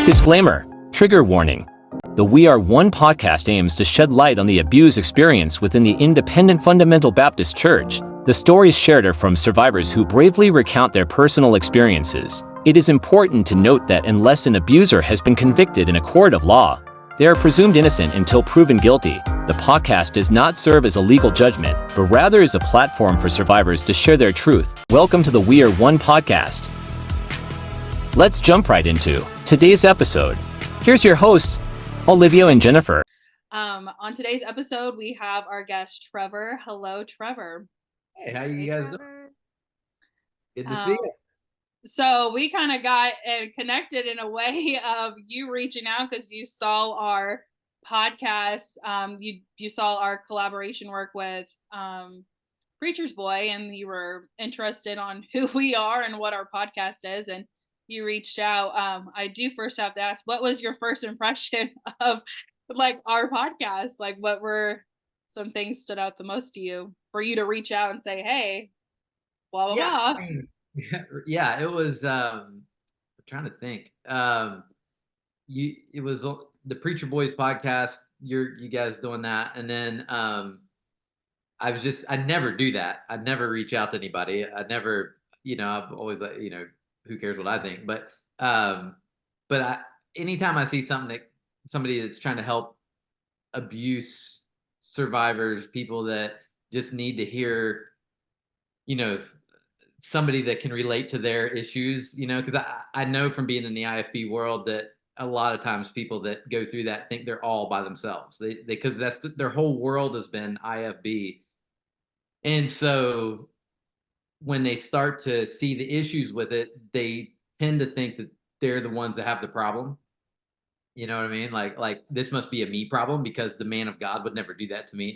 Disclaimer, trigger warning. The We Are One podcast aims to shed light on the abuse experience within the Independent Fundamental Baptist Church. The stories shared are from survivors who bravely recount their personal experiences. It is important to note that unless an abuser has been convicted in a court of law, they are presumed innocent until proven guilty. The podcast does not serve as a legal judgment, but rather is a platform for survivors to share their truth. Welcome to the We Are One podcast. Let's jump right into today's episode. Here's your hosts, Olivia and Jennifer. On today's episode, we have our guest, Trevor. Hello, Trevor. Hey, how you guys doing? Good to see you. So we kind of got connected in a way of you reaching out because you saw our podcast. You saw our collaboration work with Preacher's Boy, and you were interested on who we are and what our podcast is, and you reached out. I do first have to ask, what was your first impression of like our podcast? Like, what were some things stood out the most to you for you to reach out and say, hey, blah, blah, blah. Yeah, it was, I'm trying to think. It was the Preacher Boys podcast, you guys doing that. And then, I never do that. I'd never reach out to anybody. I'd never, I've always like, who cares what I think? But anytime I see somebody that's trying to help abuse survivors, people that just need to hear, somebody that can relate to their issues, because I know from being in the IFB world that a lot of times people that go through that think they're all by themselves. Because that's their whole world has been IFB. And so when they start to see the issues with it, they tend to think that they're the ones that have the problem. You know what I mean? Like this must be a me problem because the man of God would never do that to me.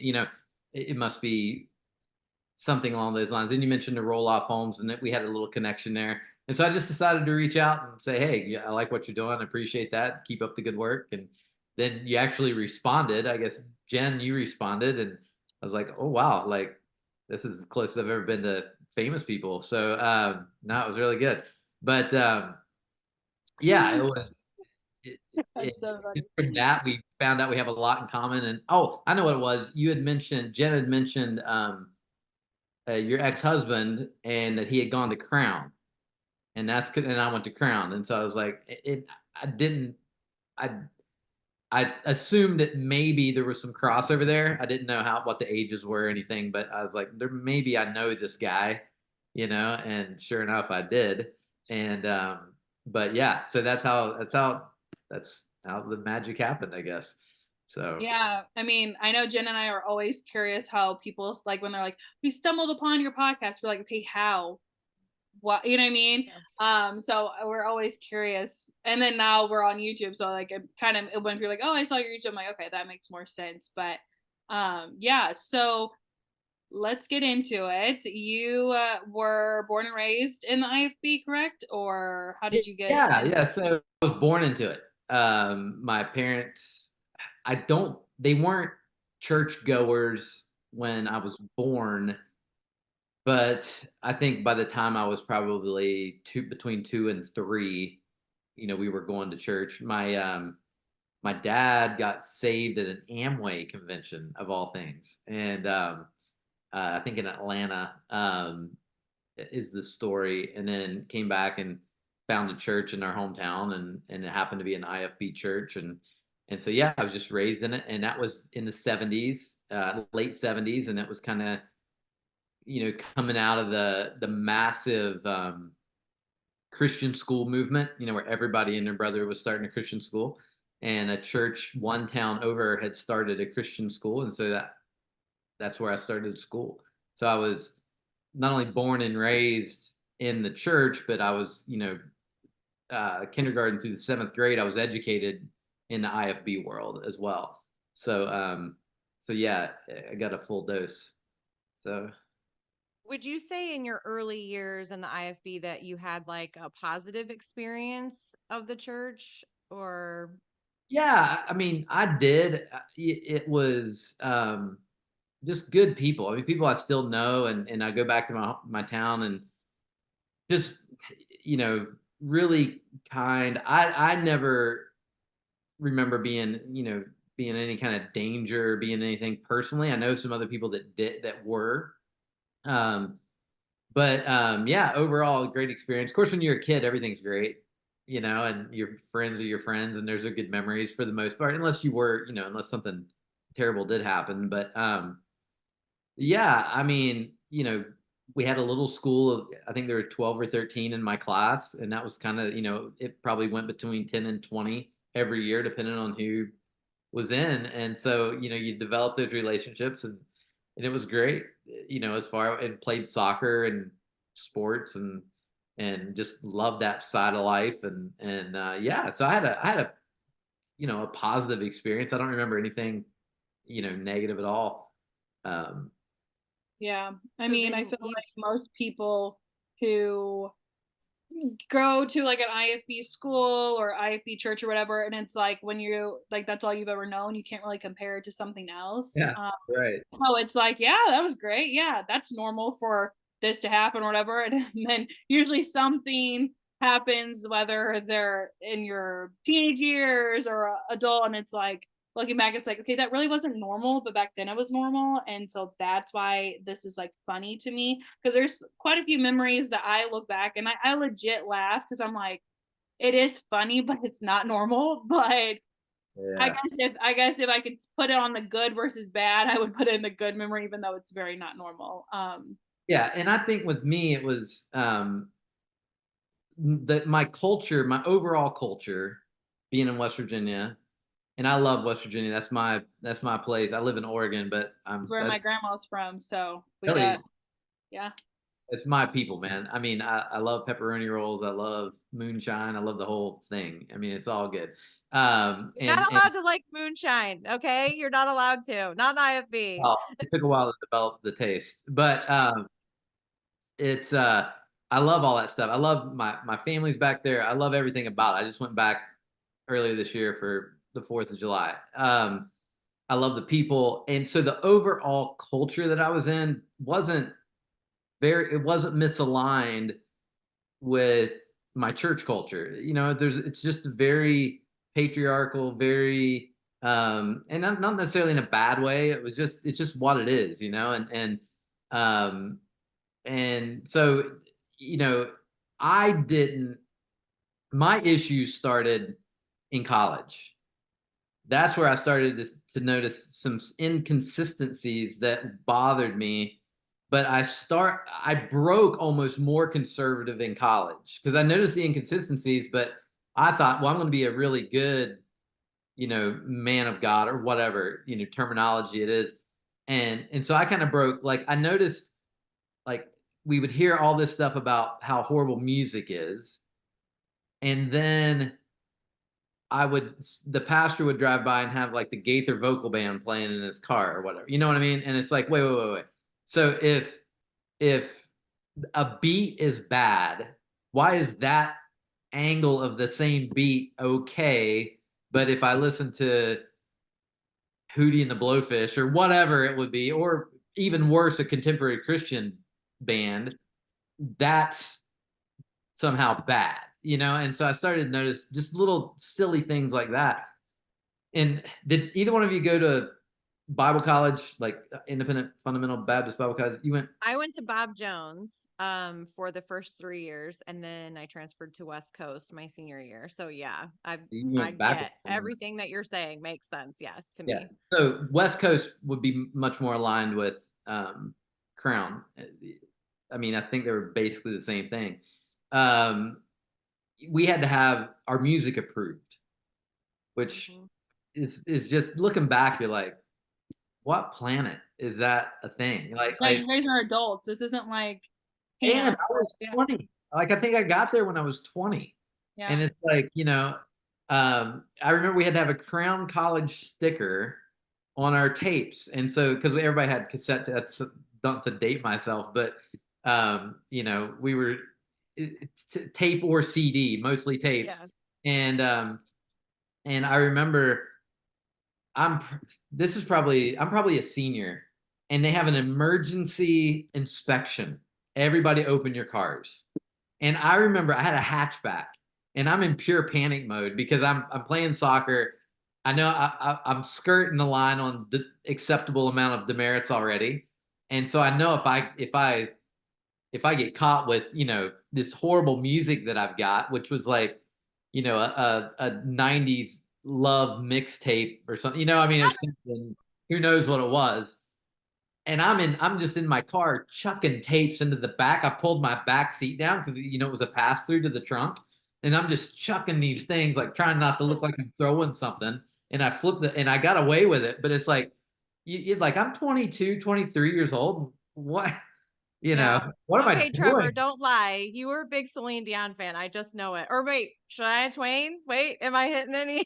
It must be something along those lines. And you mentioned the roll-off homes and that we had a little connection there. And so I just decided to reach out and say, hey, I like what you're doing. I appreciate that. Keep up the good work. And then you actually responded. I guess, Jen, you responded. And I was like, oh, wow. Like, this is as close as I've ever been to famous people. So, no, it was really good. But, yeah, it was. From that, we found out we have a lot in common. And, oh, I know what it was. Jen had mentioned your ex-husband and that he had gone to Crown. And I went to Crown. And so I was like, I assumed that maybe there was some crossover there. I didn't know what the ages were or anything, but I was like, maybe I know this guy, and sure enough, I did. And, but yeah, so that's how the magic happened, I guess. So yeah, I mean, I know Jen and I are always curious how people's like when they're like, we stumbled upon your podcast. We're like, okay, how? What, you know what I mean? Yeah. So we're always curious. And then now we're on YouTube, so like when you're like, oh, I saw your YouTube, I'm like, okay, that makes more sense. But yeah, so let's get into it. You were born and raised in the IFB, correct? Or how did you get? Yeah. So I was born into it. My parents, they weren't church goers when I was born, but I think by the time I was probably between 2 and 3, we were going to church. My dad got saved at an Amway convention of all things. And, I think in Atlanta, is the story, and then came back and found a church in our hometown, and it happened to be an IFB church. And so, yeah, I was just raised in it. And that was in the 70s, late 70s. And it was kind of, coming out of the massive Christian school movement, where everybody and their brother was starting a Christian school, and a church one town over had started a Christian school. And so that's where I started school. So I was not only born and raised in the church, but I was, kindergarten through the 7th grade, I was educated in the IFB world as well. So, yeah, I got a full dose. So. Would you say in your early years in the IFB that you had like a positive experience of the church, or? Yeah, I mean, I did. It was just good people. I mean, people I still know, and I go back to my town and just, really kind. I never remember being, being in any kind of danger, being anything personally. I know some other people that were. Um, but yeah, overall, great experience. Of course, when you're a kid, everything's great, and your friends are your friends, and there's a good memories for the most part, unless you were, unless something terrible did happen. But yeah, I mean, we had a little school of, I think there were 12 or 13 in my class, and that was kind of, it probably went between 10 and 20 every year, depending on who was in. And so, you develop those relationships, and it was great, as far, and played soccer and sports, and just loved that side of life. And yeah, so I had a, a positive experience. I don't remember anything, negative at all. Um, Yeah. I So mean, I then feel you, like most people who go to like an IFB school or IFB church or whatever, and it's like when you like that's all you've ever known, you can't really compare it to something else. yeah, right. So it's like, yeah, that was great. Yeah, that's normal for this to happen or whatever. And then usually something happens, whether they're in your teenage years or adult, and it's like looking back, it's like, okay, that really wasn't normal, but back then it was normal. And so that's why this is like funny to me, because there's quite a few memories that I look back and I legit laugh because I'm like, it is funny, but it's not normal. But Yeah. I guess if I could put it on the good versus bad, I would put it in the good memory, even though it's very not normal. Yeah, and I think with me, it was that my culture, my overall culture, being in West Virginia, and I love West Virginia. That's my place. I live in Oregon, but It's where my grandma's from, so we really, got yeah. it's my people, man. I mean, I love pepperoni rolls. I love moonshine. I love the whole thing. I mean, it's all good. you're And not allowed to like moonshine, okay? You're not allowed to. Not in IFB. well, it took a while to develop the taste, but it's I love all that stuff. I love my family's back there. I love everything about it. I just went back earlier this year for the 4th of July. I love the people. And so the overall culture that I was in it wasn't misaligned with my church culture. It's just very patriarchal, very and not necessarily in a bad way. It's just what it is, um and so, you know, I didn't my issues started in college. That's where I started to notice some inconsistencies that bothered me. But I broke almost more conservative in college because I noticed the inconsistencies, but I thought, well, I'm going to be a really good, man of God or whatever, terminology it is. And so I kind of broke, like I noticed, like we would hear all this stuff about how horrible music is. And then the pastor would drive by and have like the Gaither vocal band playing in his car or whatever. You know what I mean? And it's like, wait. So if a beat is bad, why is that angle of the same beat okay? But if I listen to Hootie and the Blowfish or whatever it would be, or even worse, a contemporary Christian band, that's somehow bad, And so I started to notice just little silly things like that. And did either one of you go to Bible college, like Independent Fundamental Baptist Bible College? You went? I went to Bob Jones for the first 3 years, and then I transferred to West Coast my senior year. So yeah, You I went backwards. get everything that you're saying makes sense. Yes, to Yeah. me. So West Coast would be much more aligned with Crown. I mean, I think they were basically the same thing. We had to have our music approved, which is just looking back, you're like, what planet is that a thing? Yeah, you guys are adults. This isn't like And camp. I was 20. Like I think I got there when I was 20. Yeah. And it's like, I remember we had to have a Crown College sticker on our tapes. And so because everybody had cassette, that's not to date myself, but we were tape or CD, mostly tapes. Yeah. And I remember I'm probably a senior, and they have an emergency inspection. Everybody open your cars. And I remember I had a hatchback, and I'm in pure panic mode because I'm playing soccer. I know I'm skirting the line on the acceptable amount of demerits already, and so I know if I get caught with, this horrible music that I've got, which was like, a 90s love mixtape or something, I mean, it was something, who knows what it was. And I'm just in my car chucking tapes into the back. I pulled my back seat down because, it was a pass through to the trunk. And I'm just chucking these things, like trying not to look like I'm throwing something. And I flipped and I got away with it. But it's like, like I'm 22, 23 years old. What? Yeah. What am I Okay, Trevor, doing? don't lie. You were a big Celine Dion fan. I just know it. Or wait, Shania Twain? Wait, am I hitting any?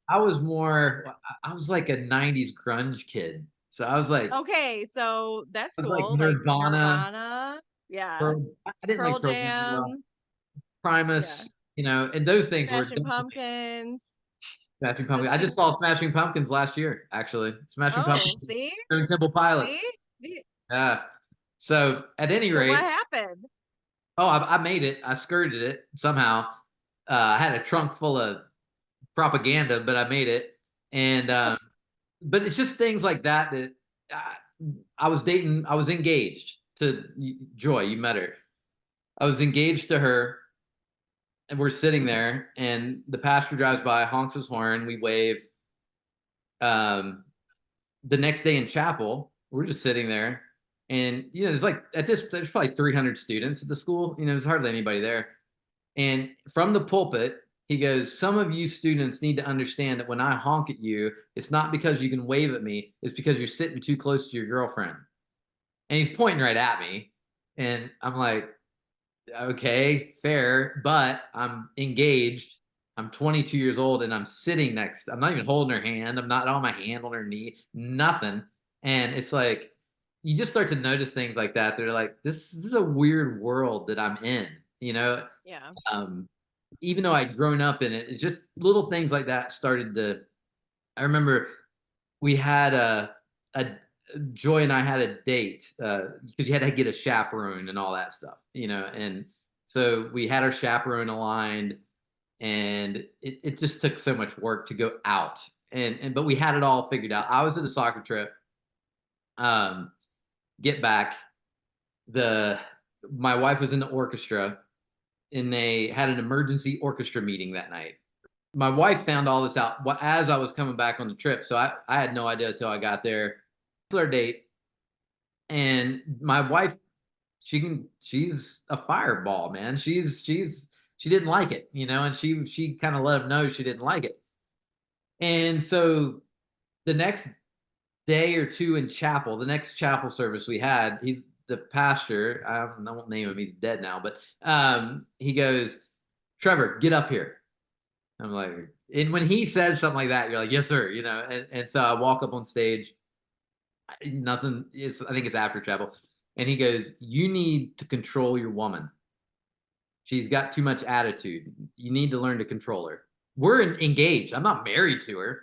I was I was like a 90s grunge kid. So Okay, so that's I was like cool. Like Nirvana, Nirvana. Yeah. I didn't like Pearl Pearl Jam a lot. Jam. Yeah. Primus, and those things were Smashing definitely Pumpkins. Smashing Pumpkins. I just Sistine. saw Smashing Pumpkins last year, actually. Smashing Oh, Pumpkins, see? Stone Temple See? Pilots. See? Yeah. So at any So what rate, happened? I made it. I skirted it somehow. I had a trunk full of propaganda, but I made it. And but it's just things like that I was dating. I was engaged to Joy. You met her. I was engaged to her, and we're sitting there, and the pastor drives by, honks his horn, we wave. Um, the next day in chapel, we're just sitting there, and there's like there's probably 300 students at the school. There's hardly anybody there. And from the pulpit, he goes, "Some of you students need to understand that when I honk at you, it's not because you can wave at me, it's because you're sitting too close to your girlfriend." And he's pointing right at me. And I'm like, okay, fair, but I'm engaged. I'm 22 years old and I'm not even holding her hand. I'm not on my hand on her knee, nothing. And it's like, you just start to notice things like that. They're like, this is a weird world that I'm in, you know? Yeah. Um, Even though I'd grown up in it, it's just little things like that I remember we had a Joy and I had a date because you had to get a chaperone and all that stuff, and so we had our chaperone aligned, and it just took so much work to go out, but we had it all figured out. I was at a soccer trip, um, get back, the my wife was in the orchestra, and they had an emergency orchestra meeting that night. My wife found all this out as I was coming back on the trip, so I had no idea until I got there. It's our date, and my wife, she's a fireball, man. She didn't like it, and she kind of let him know she didn't like it. And so the next day or two in chapel, the next chapel service we had, he's the pastor. I won't name him; he's dead now. But he goes, "Trevor, get up here." I'm like, and when he says something like that, you're like, "Yes, sir," And so I walk up on stage. Nothing. I think it's after chapel, and he goes, "You need to control your woman. She's got too much attitude. You need to learn to control her. We're engaged. I'm not married to her."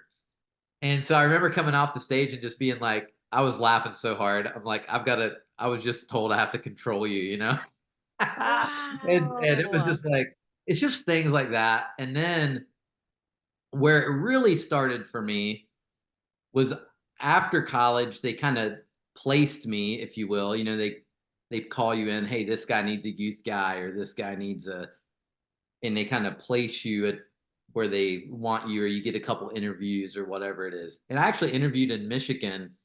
And so I remember coming off the stage and just being like, I was laughing so hard. I'm like, I was just told I have to control you. And it was Wow. just like, it's just things like that. And then where it really started for me was after college. They kind of placed me, if you will. They call you in, hey, this guy needs a youth guy, or this guy needs and they kind of place you at where they want you, or you get a couple interviews or whatever it is. And I actually interviewed in Michigan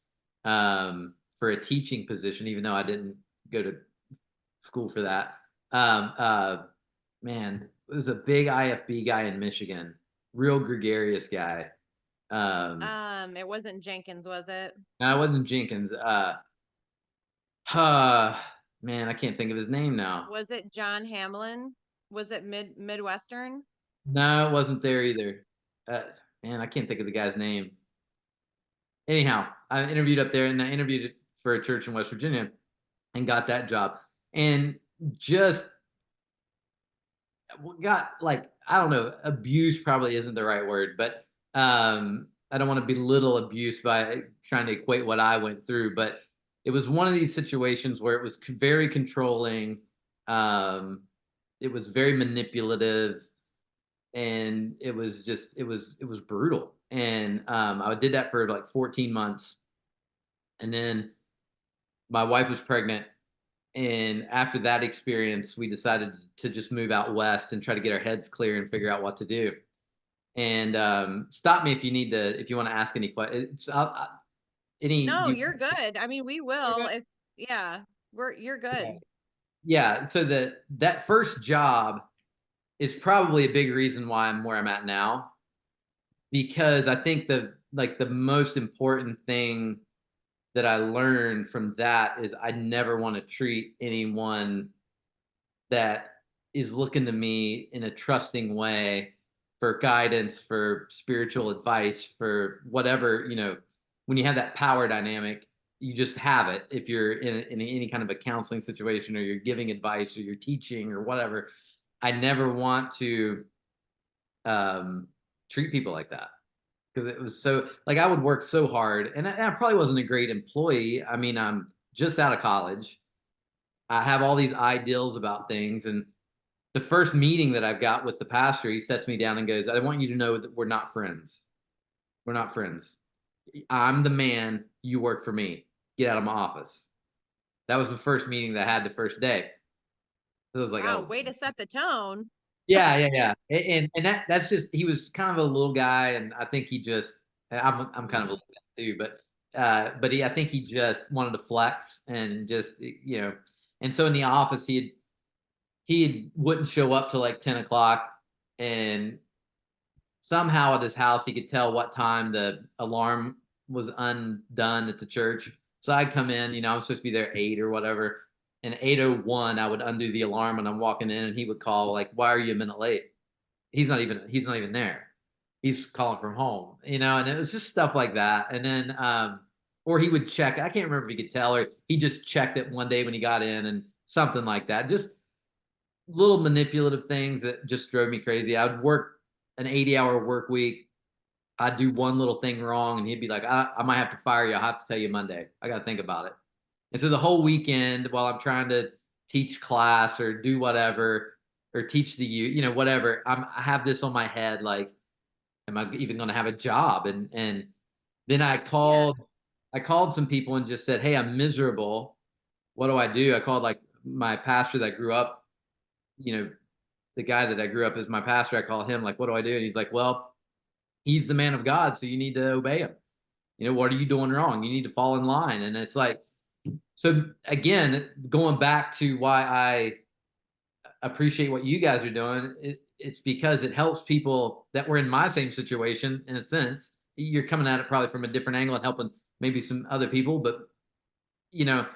for a teaching position, even though I didn't go to school for that. Man, it was a big IFB guy in Michigan, real gregarious guy. It wasn't Jenkins, was it? No, it wasn't Jenkins. Man, I can't think of his name now. Was it John Hamlin? Was it Midwestern? No, it wasn't there either. Uh, Man, I can't think of the guy's name. Anyhow, I interviewed up there, and I interviewed for a church in West Virginia and got that job. And just got, like, I don't know, abuse probably isn't the right word, but I don't want to belittle abuse by trying to equate what I went through, but it was one of these situations where it was very controlling. It was very manipulative. and it was brutal. And I did that for like 14 months, and then my wife was pregnant. And after that experience, we decided to just move out west and try to get our heads clear and figure out what to do. And stop me if you want to ask any questions. No, you're good. I mean, we will good. if yeah, you're good. Yeah. So that first job is probably a big reason why I'm where I'm at now, because I think the most important thing that I learned from that is I never want to treat anyone that is looking to me in a trusting way for guidance, for spiritual advice, for whatever, when you have that power dynamic, you just have it. If you're in any kind of a counseling situation, or you're giving advice, or you're teaching or whatever, I never want to treat people like that, because it was so, like, I would work so hard, and I probably wasn't a great employee. I mean, I'm just out of college. I have all these ideals about things, and the first meeting that I've got with the pastor, he sets me down and goes, "I want you to know that we're not friends. We're not friends. I'm the man. You work for me. Get out of my office." That was the first meeting that I had the first day. So it was like, Wow, oh, way to set the tone. yeah, yeah, yeah. And that's just, he was kind of a little guy, and I think he just, I'm kind of a little guy too, but I think he just wanted to flex and just, and so in the office he wouldn't show up till like 10 o'clock, and somehow at his house he could tell what time the alarm was undone at the church. So I'd come in, I'm supposed to be there 8 or whatever, and 8:01 I would undo the alarm, and I'm walking in, and he would call like, "Why are you a minute late?" He's not even there. He's calling from home, and it was just stuff like that. And then or he would check. I can't remember if he could tell, or he just checked it one day when he got in, and something like that. Just little manipulative things that just drove me crazy. I would work an 80-hour work week. I'd do one little thing wrong, and he'd be like, I might have to fire you. I'll have to tell you Monday. I got to think about it. And so the whole weekend, while I'm trying to teach class or do whatever, or teach the youth, whatever, I have this on my head, like, am I even going to have a job? And then Yeah. I called some people and just said, "Hey, I'm miserable. What do I do?" I called like my pastor that grew up, you know, the guy that I grew up as my pastor. I call him, like, "What do I do?" And he's like, "Well, he's the man of God, so you need to obey him. What are you doing wrong? You need to fall in line." And it's like, so again, going back to why I appreciate what you guys are doing, it's because it helps people that were in my same situation. In a sense, you're coming at it probably from a different angle and helping maybe some other people, but you know,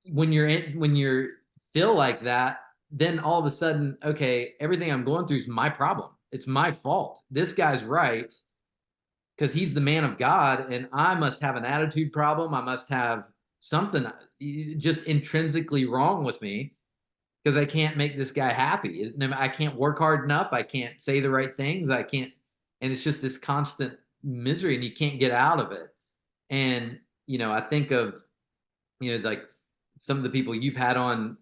when you're feel like that, then all of a sudden, okay, everything I'm going through is my problem. It's my fault. This guy's right because he's the man of God, and I must have an attitude problem. I must have something just intrinsically wrong with me because I can't make this guy happy. I can't work hard enough. I can't say the right things. I can't, and it's just this constant misery, and you can't get out of it. And I think of like some of the people you've had on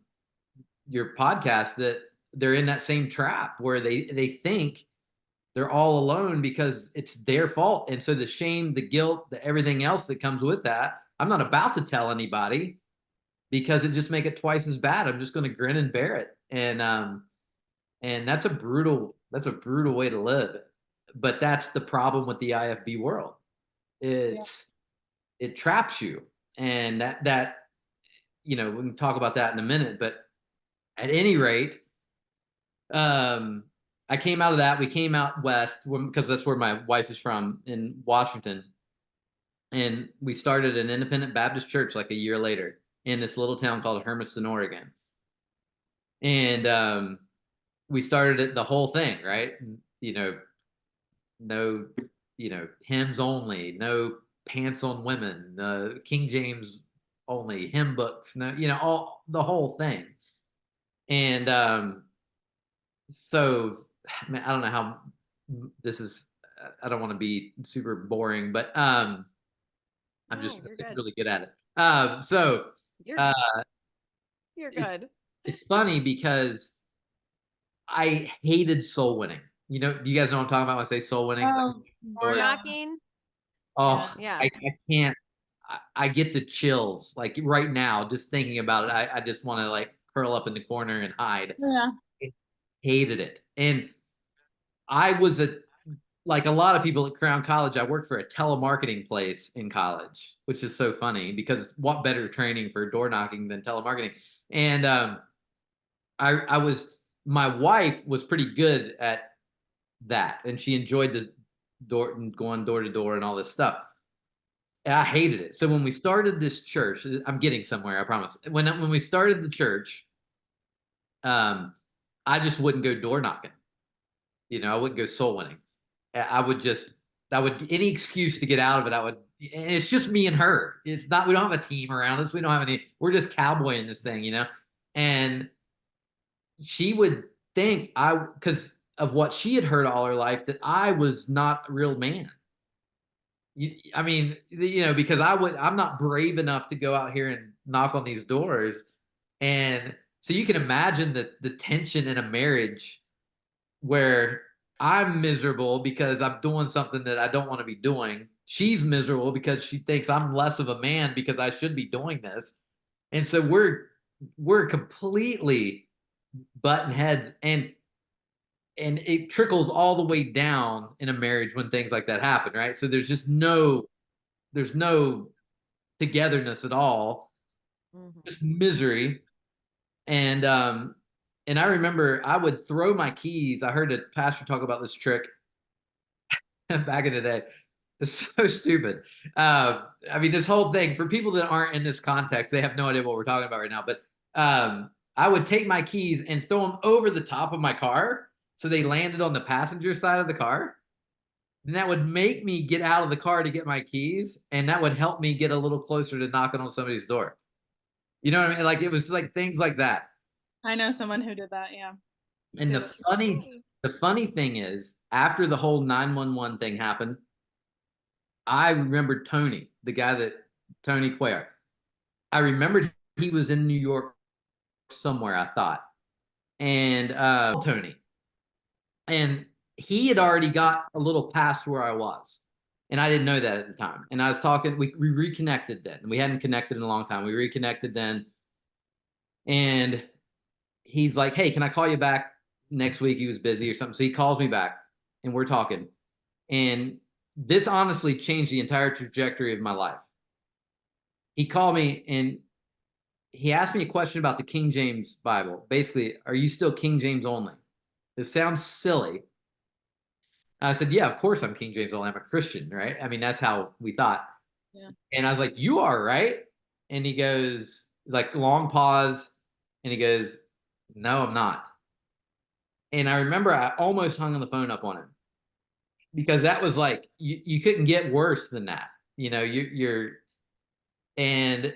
your podcast that they're in that same trap where they think they're all alone because it's their fault. And so the shame, the guilt, the everything else that comes with that, I'm not about to tell anybody because it just make it twice as bad. I'm just going to grin and bear it. And that's a brutal way to live. But that's the problem with the IFB world. It traps you. And that we can talk about that in a minute, but at any rate, I came out of that. We came out west because that's where my wife is from, in Washington. And we started an independent Baptist church like a year later in this little town called Hermiston, Oregon. And we started it, the whole thing, right? No, hymns only, no pants on women, King James only, hymn books, no, all the whole thing. And so, man, I don't know how this is. I don't want to be super boring, but I'm just You're good. really good at it. So You're uh, you're good. it's funny because I hated soul winning. do you guys know what I'm talking about when I say soul winning? Like, Oh, Door doors. yeah. knocking. Oh, Yeah. I can't. I get the chills like right now just thinking about it. I just want to like curl up in the corner and hide. Yeah. I hated it. And I was like a lot of people at Crown College, I worked for a telemarketing place in college, which is so funny because what better training for door knocking than telemarketing? And I was my wife was pretty good at that, and she enjoyed the door going door to door and all this stuff. And I hated it. So when we started this church, I'm getting somewhere, I promise. When we started the church, I just wouldn't go door knocking. I wouldn't go soul winning. I would any excuse to get out of it. And it's just me and her. It's not. We don't have a team around us. We don't have any. We're just cowboying this thing. And she would think because of what she had heard all her life, that I was not a real man. I mean, because I'm not brave enough to go out here and knock on these doors. And so you can imagine the tension in a marriage where I'm miserable because I'm doing something that I don't want to be doing. She's miserable because she thinks I'm less of a man because I should be doing this. And so we're completely button heads, and it trickles all the way down in a marriage when things like that happen, right? So there's no togetherness at all, just misery. And I remember I would throw my keys. I heard a pastor talk about this trick back in the day. It's so stupid. I mean, this whole thing, for people that aren't in this context, they have no idea what we're talking about right now. But I would take my keys and throw them over the top of my car so they landed on the passenger side of the car. Then that would make me get out of the car to get my keys, and that would help me get a little closer to knocking on somebody's door. You know what I mean? Like, it was like things like that. I know someone who did that. Yeah. And the funny thing is, after the whole 911 thing happened, I remembered Tony, the guy Tony Cuellar. I remembered he was in New York somewhere, I thought. And Tony. And he had already got a little past where I was. And I didn't know that at the time. And I was talking, we reconnected then. We hadn't connected in a long time. We reconnected then. And he's like, hey, can I call you back next week? He was busy or something. So he calls me back and we're talking. And this honestly changed the entire trajectory of my life. He called me and he asked me a question about the King James Bible. Basically, are you still King James only? This sounds silly. I said, yeah, of course I'm King James only. I'm a Christian, right? I mean, that's how we thought. Yeah. And I was like, you are, right? And he goes, like, long pause. And he goes, no, I'm not. And I remember I almost hung on the phone up on him because that was like, you couldn't get worse than that. And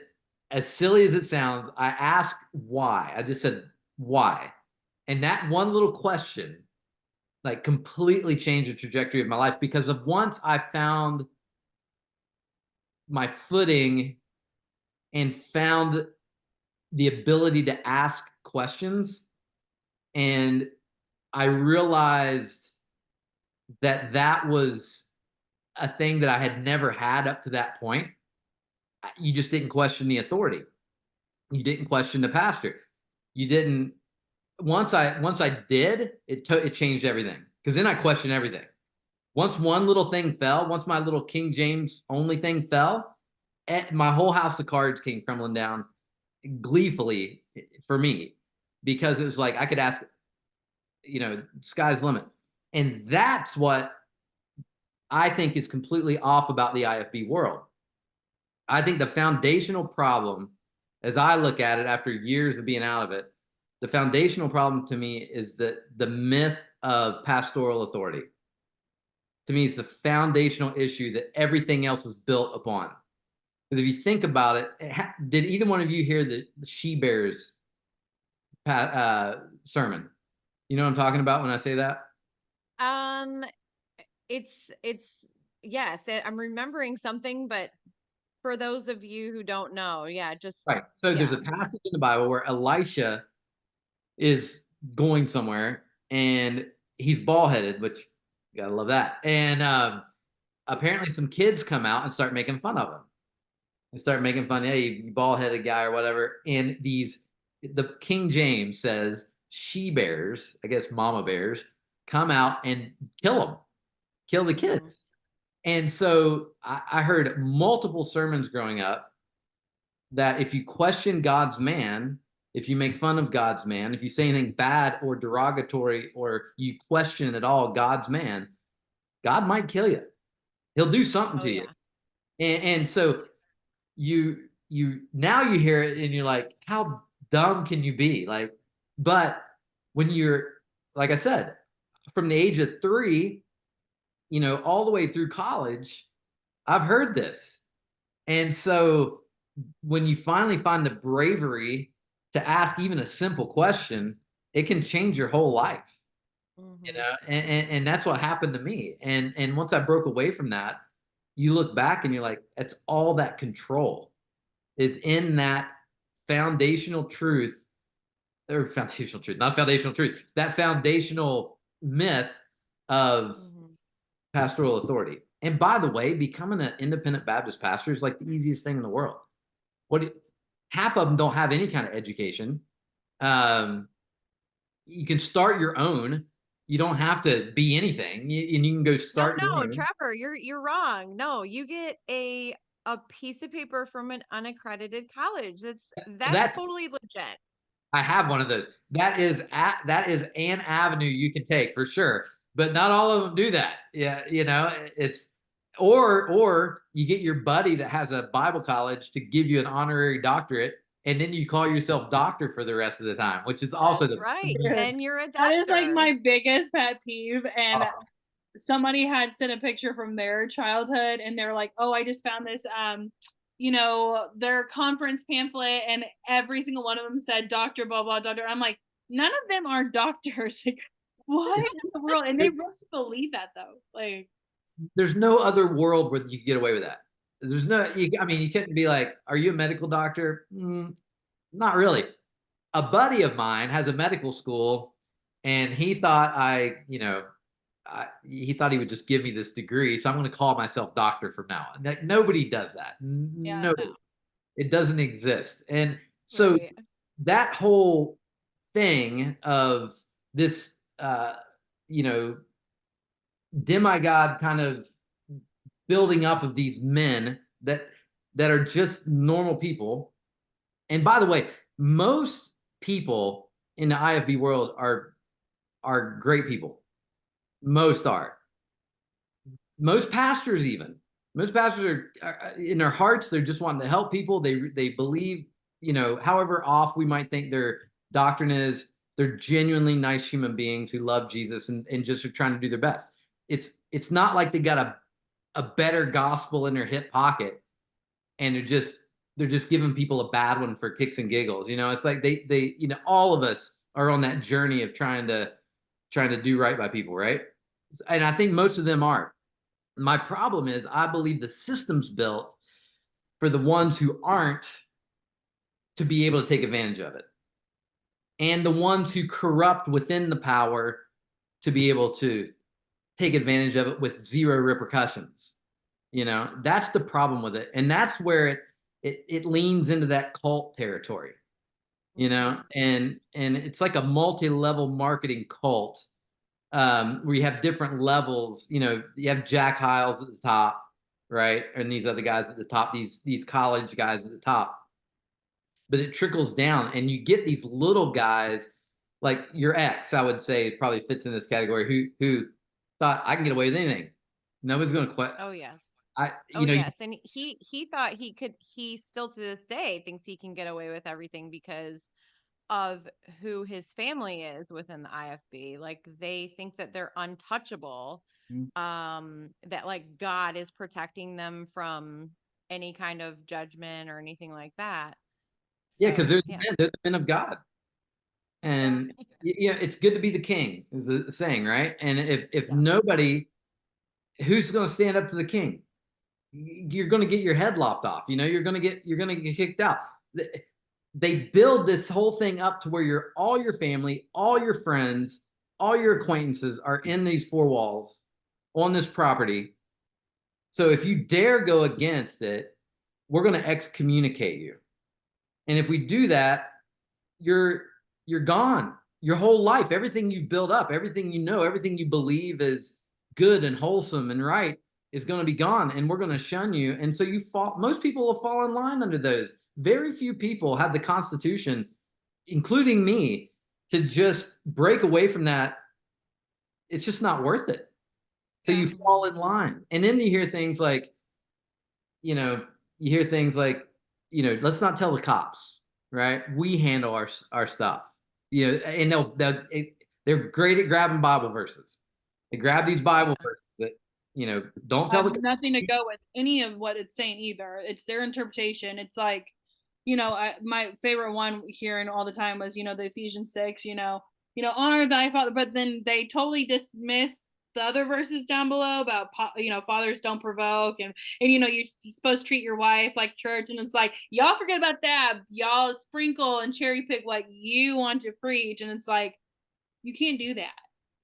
as silly as it sounds, I asked why. I just said, why? And that one little question, like, completely changed the trajectory of my life, because of once I found my footing and found the ability to ask questions, and I realized that was a thing that I had never had up to that point. You just didn't question the authority. You didn't question the pastor. You didn't. Once I did, it changed everything, because then I questioned everything. Once one little thing fell, once my little King James only thing fell, my whole house of cards came crumbling down gleefully for me, because it was like I could ask, sky's the limit. And that's what I think is completely off about the IFB world. I think the foundational problem, as I look at it after years of being out of it, the foundational problem to me is that the myth of pastoral authority. To me, it's the foundational issue that everything else is built upon. Because if you think about it, did either one of you hear the she bears sermon? You know what I'm talking about when I say that? It's yes, I'm remembering something, but for those of you who don't know, just right. So there's a passage in the Bible where Elisha is going somewhere, and he's bald headed, which you gotta love that. And apparently some kids come out and start making fun of him and start making fun, hey, you bald headed guy or whatever. And the King James says she bears, I guess mama bears, come out and kill the kids. And so I heard multiple sermons growing up that if you question God's man, if you make fun of God's man, if you say anything bad or derogatory, or you question at all God's man, God might kill you. He'll do something to you. And so you now you hear it and you're like, how dumb can you be? Like, but when you're, like I said, from the age of 3, all the way through college, I've heard this. And so when you finally find the bravery to ask even a simple question, it can change your whole life. And that's what happened to me. And once I broke away from that, you look back and you're like, it's all that control is in that foundational truth, or foundational truth, not foundational truth, that foundational myth of pastoral authority. And by the way, becoming an independent Baptist pastor is like the easiest thing in the world. Half of them don't have any kind of education. You can start your own. You don't have to be anything, and you can go start. No, Trevor, you're wrong. No, you get a piece of paper from an unaccredited college. That's totally legit. I have one of those. That is an avenue you can take for sure, but not all of them do that. Yeah, it's or you get your buddy that has a Bible college to give you an honorary doctorate, and then you call yourself doctor for the rest of the time, which is also right. Then you're a doctor. That is like my biggest pet peeve. And somebody had sent a picture from their childhood, and they're like, "Oh, I just found this, their conference pamphlet, and every single one of them said Doctor blah blah doctor." I'm like, none of them are doctors. Like, what in the world? And they really believe that though. Like, there's no other world where you can get away with that. There's no, you couldn't be like, are you a medical doctor? Not really. A buddy of mine has a medical school, and he thought he thought he would just give me this degree, so I'm going to call myself doctor from now on. Nobody does that. Nobody. No. It doesn't exist. And so that whole thing of this, demigod kind of building up of these men that are just normal people. And by the way, most people in the IFB world are great people. Most are. Most pastors are in their hearts, they're just wanting to help people. They believe, however off we might think their doctrine is, they're genuinely nice human beings who love Jesus and just are trying to do their best. It's not like they got a better gospel in their hip pocket and they're just giving people a bad one for kicks and giggles. It's like they all of us are on that journey of trying to do right by people, right? And I think most of them are. My problem is I believe the system's built for the ones who aren't to be able to take advantage of it, and the ones who corrupt within the power to be able to take advantage of it with zero repercussions. That's the problem with it. And that's where it leans into that cult territory, and it's like a multi-level marketing cult, where you have different levels. You have Jack Hyles at the top, right? And these other guys at the top, these college guys at the top. But it trickles down, and you get these little guys like your ex, I would say, probably fits in this category, who thought, I can get away with anything. Nobody's going to quit. Oh, yes. Yes. And he thought he still to this day thinks he can get away with everything because of who his family is within the IFB. Like, they think that they're untouchable, that like God is protecting them from any kind of judgment or anything like that. So, because they're the men of God. And it's good to be the king, is the saying, right? And if nobody, who's going to stand up to the king? You're going to get your head lopped off. You're going to get kicked out. They build this whole thing up to where all your family, all your friends, all your acquaintances are in these four walls on this property. So if you dare go against it, we're going to excommunicate you. And if we do that, you're gone. Your whole life, everything you've built up, everything you know, everything you believe is good and wholesome and right is going to be gone, and we're going to shun you. And so most people will fall in line under those. Very few people have the constitution, including me, to just break away from that. It's just not worth it. So you fall in line. And then you hear things like, let's not tell the cops, right? We handle our stuff. And they're great at grabbing Bible verses. They grab these Bible verses that, don't tell the cops. Nothing to go with any of what it's saying either. It's their interpretation. It's like, my favorite one hearing all the time was, the Ephesians 6, honor thy father, but then they totally dismiss the other verses down below about, fathers don't provoke, and you're supposed to treat your wife like church, and it's like, y'all forget about that. Y'all sprinkle and cherry pick what you want to preach, and it's like, you can't do that.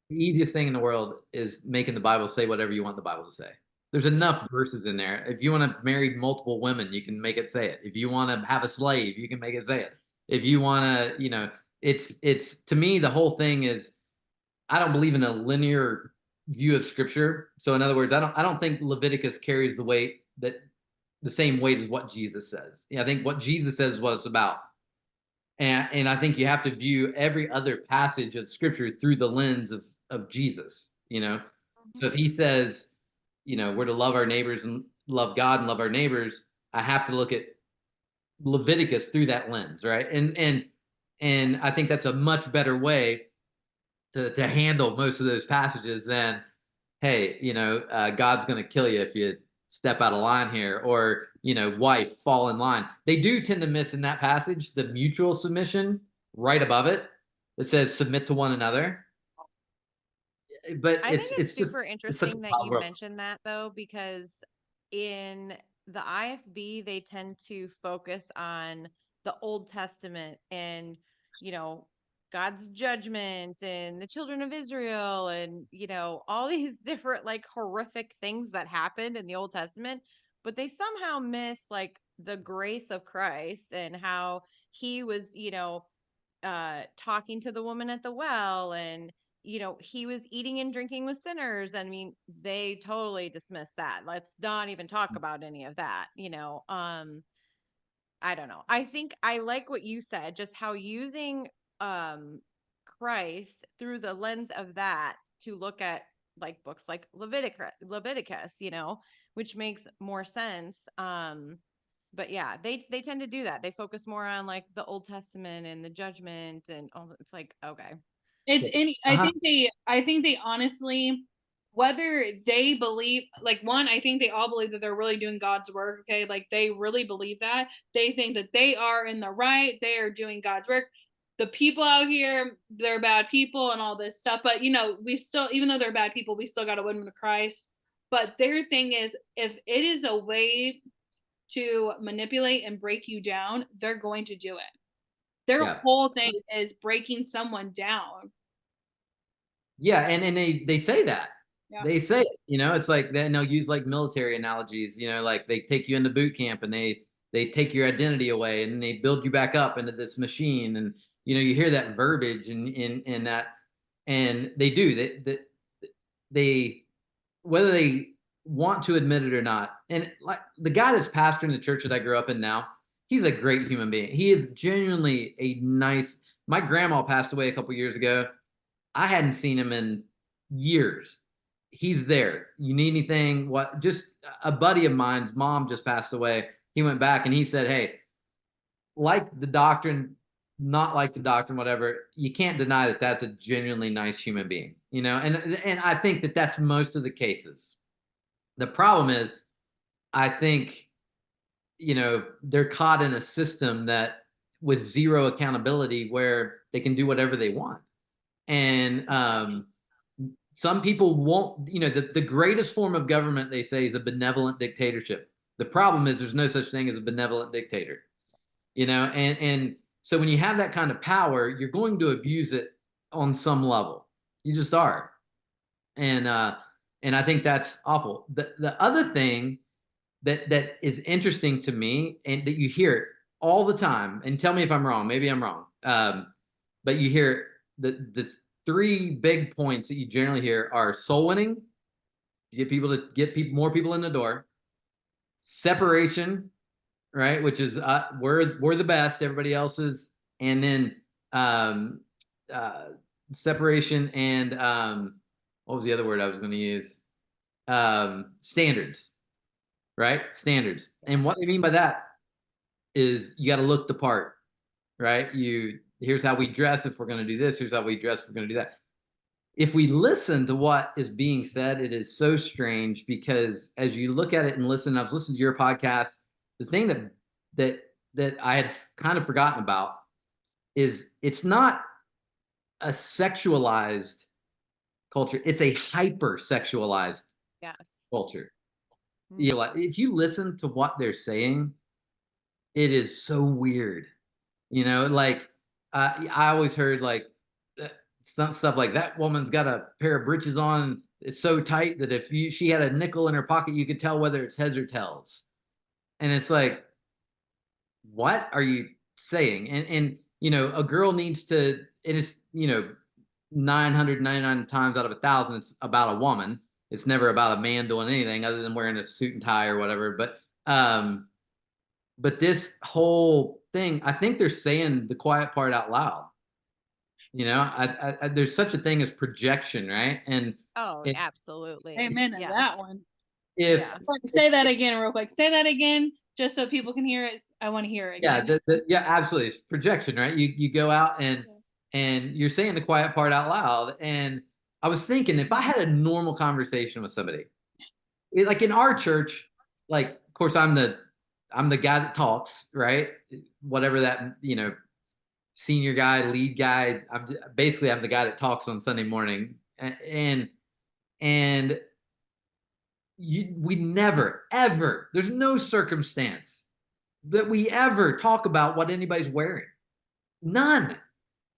The easiest thing in the world is making the Bible say whatever you want the Bible to say. There's enough verses in there. If you want to marry multiple women, you can make it say it. If you want to have a slave, you can make it say it. If you want to, it's to me, the whole thing is, I don't believe in a linear view of scripture. So in other words, I don't think Leviticus carries the same weight as what Jesus says. I think what Jesus says is what it's about. And I think you have to view every other passage of scripture through the lens of Jesus, So if he says, we're to love our neighbors and love God and love our neighbors, I have to look at Leviticus through that lens, right? And I think that's a much better way to handle most of those passages than, hey, God's going to kill you if you step out of line here, or, wife, fall in line. They do tend to miss in that passage the mutual submission right above it that says submit to one another. But I think it's super just interesting that you mentioned that, though, because in the IFB, they tend to focus on the Old Testament and, God's judgment and the children of Israel and, all these different like horrific things that happened in the Old Testament, but they somehow miss like the grace of Christ and how he was, talking to the woman at the well, and he was eating and drinking with sinners. I mean, they totally dismiss that. Let's not even talk about any of that, I don't know. I think I like what you said, just how using Christ through the lens of that to look at like books like Leviticus, which makes more sense. But yeah, they tend to do that. They focus more on like the Old Testament and the judgment and all. It's like, okay. I think they honestly, whether they believe, like, one, I think they all believe that they're really doing God's work. Okay. Like they really believe that. They think that they are in the right. They are doing God's work. The people out here, they're bad people and all this stuff. But we still, even though they're bad people, we still got to win them to Christ. But their thing is, if it is a way to manipulate and break you down, they're going to do it. Their whole thing is breaking someone down. Yeah, and they say that. Yeah. They say it, it's like that, and they'll use like military analogies, like they take you into boot camp and they take your identity away and they build you back up into this machine, and you hear that verbiage in that, and they do they whether they want to admit it or not. And like the guy that's pastoring the church that I grew up in now, he's a great human being. He is genuinely a nice. My grandma passed away a couple years ago. I hadn't seen him in years. He's there. You need anything? What? Just a buddy of mine's mom just passed away. He went back and he said, hey, like the doctrine, not like the doctrine, whatever, you can't deny that that's a genuinely nice human being, and I think that that's most of the cases. The problem is, I think, they're caught in a system that with zero accountability where they can do whatever they want. And some people won't, the greatest form of government, they say, is a benevolent dictatorship. The problem is there's no such thing as a benevolent dictator, and so when you have that kind of power, you're going to abuse it on some level. You just are. And I think that's awful. The other thing that is interesting to me, and that you hear it all the time, and tell me if I'm wrong, maybe I'm wrong. But you hear the three big points that you generally hear are soul winning, you get more people in the door, separation, right, which is we're the best, everybody else is, and then um, uh, separation and what was the other word I was going to use? Standards, right? Standards. And what they mean by that is you got to look the part, right? Here's how we dress if we're going to do this. Here's how we dress if we're going to do that. If we listen to what is being said, it is so strange, because as you look at it and listen, I was listening to your podcast. The thing that I had kind of forgotten about is it's not a sexualized culture; it's a hyper sexualized culture. You know, like, if you listen to what they're saying, it is so weird. You know, like I always heard like some stuff like, that woman's got a pair of breeches on. It's so tight that if she had a nickel in her pocket, you could tell whether it's heads or tails. And it's like, what are you saying? And you know, a girl needs to, and it's, you know, 999 times out of 1,000, it's about a woman. It's never about a man doing anything other than wearing a suit and tie or whatever. But this whole thing, I think they're saying the quiet part out loud. You know, there's such a thing as projection, right? And absolutely. Amen to that one. If say that again real quick. Say that again, just so people can hear it. I want to hear it again. Yeah, absolutely. It's projection, right? You go out and you're saying the quiet part out loud. And I was thinking, if I had a normal conversation with somebody, like in our church, like, of course, I'm the guy that talks, right? Whatever that, you know, senior guy, lead guy. I'm the guy that talks on Sunday morning, and we never, ever, there's no circumstance that we ever talk about what anybody's wearing. None.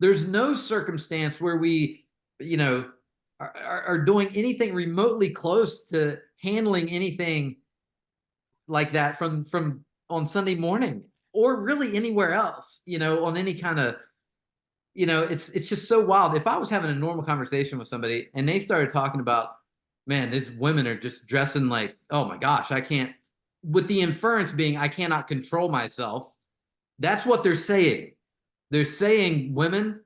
There's no circumstance where we, you know, are doing anything remotely close to handling anything like that from on Sunday morning, or really anywhere else, you know, on any kind of, you know, it's just so wild. If I was having a normal conversation with somebody and they started talking about, man, these women are just dressing like, oh my gosh, I can't, with the inference being, I cannot control myself. That's what they're saying. They're saying, women,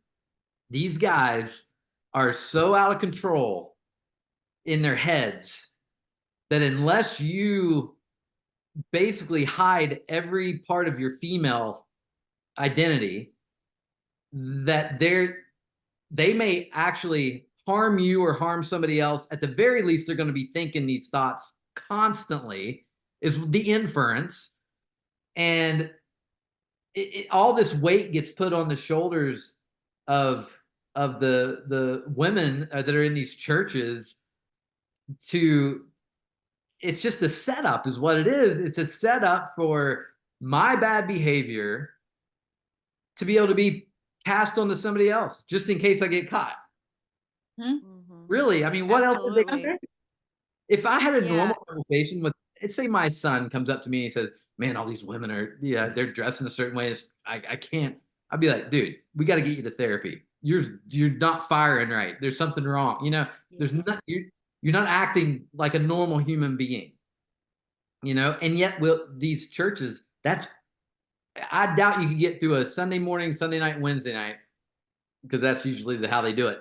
these guys are so out of control in their heads that unless you basically hide every part of your female identity, that they may actually harm you or harm somebody else. At the very least, they're going to be thinking these thoughts constantly, is the inference. And all this weight gets put on the shoulders of the women that are in these churches. It's just a setup is what it is. It's a setup for my bad behavior to be able to be cast onto somebody else, just in case I get caught. Mm-hmm. Really? I mean, what else did they say? If I had a normal conversation with, let's say my son comes up to me and says, man, all these women are, they're dressed in a certain way. I can't. I'd be like, dude, we got to get you to therapy. You're not firing right. There's something wrong. You know, there's not, you're not acting like a normal human being, you know, and yet these churches, I doubt you could get through a Sunday morning, Sunday night, Wednesday night, because that's usually how they do it.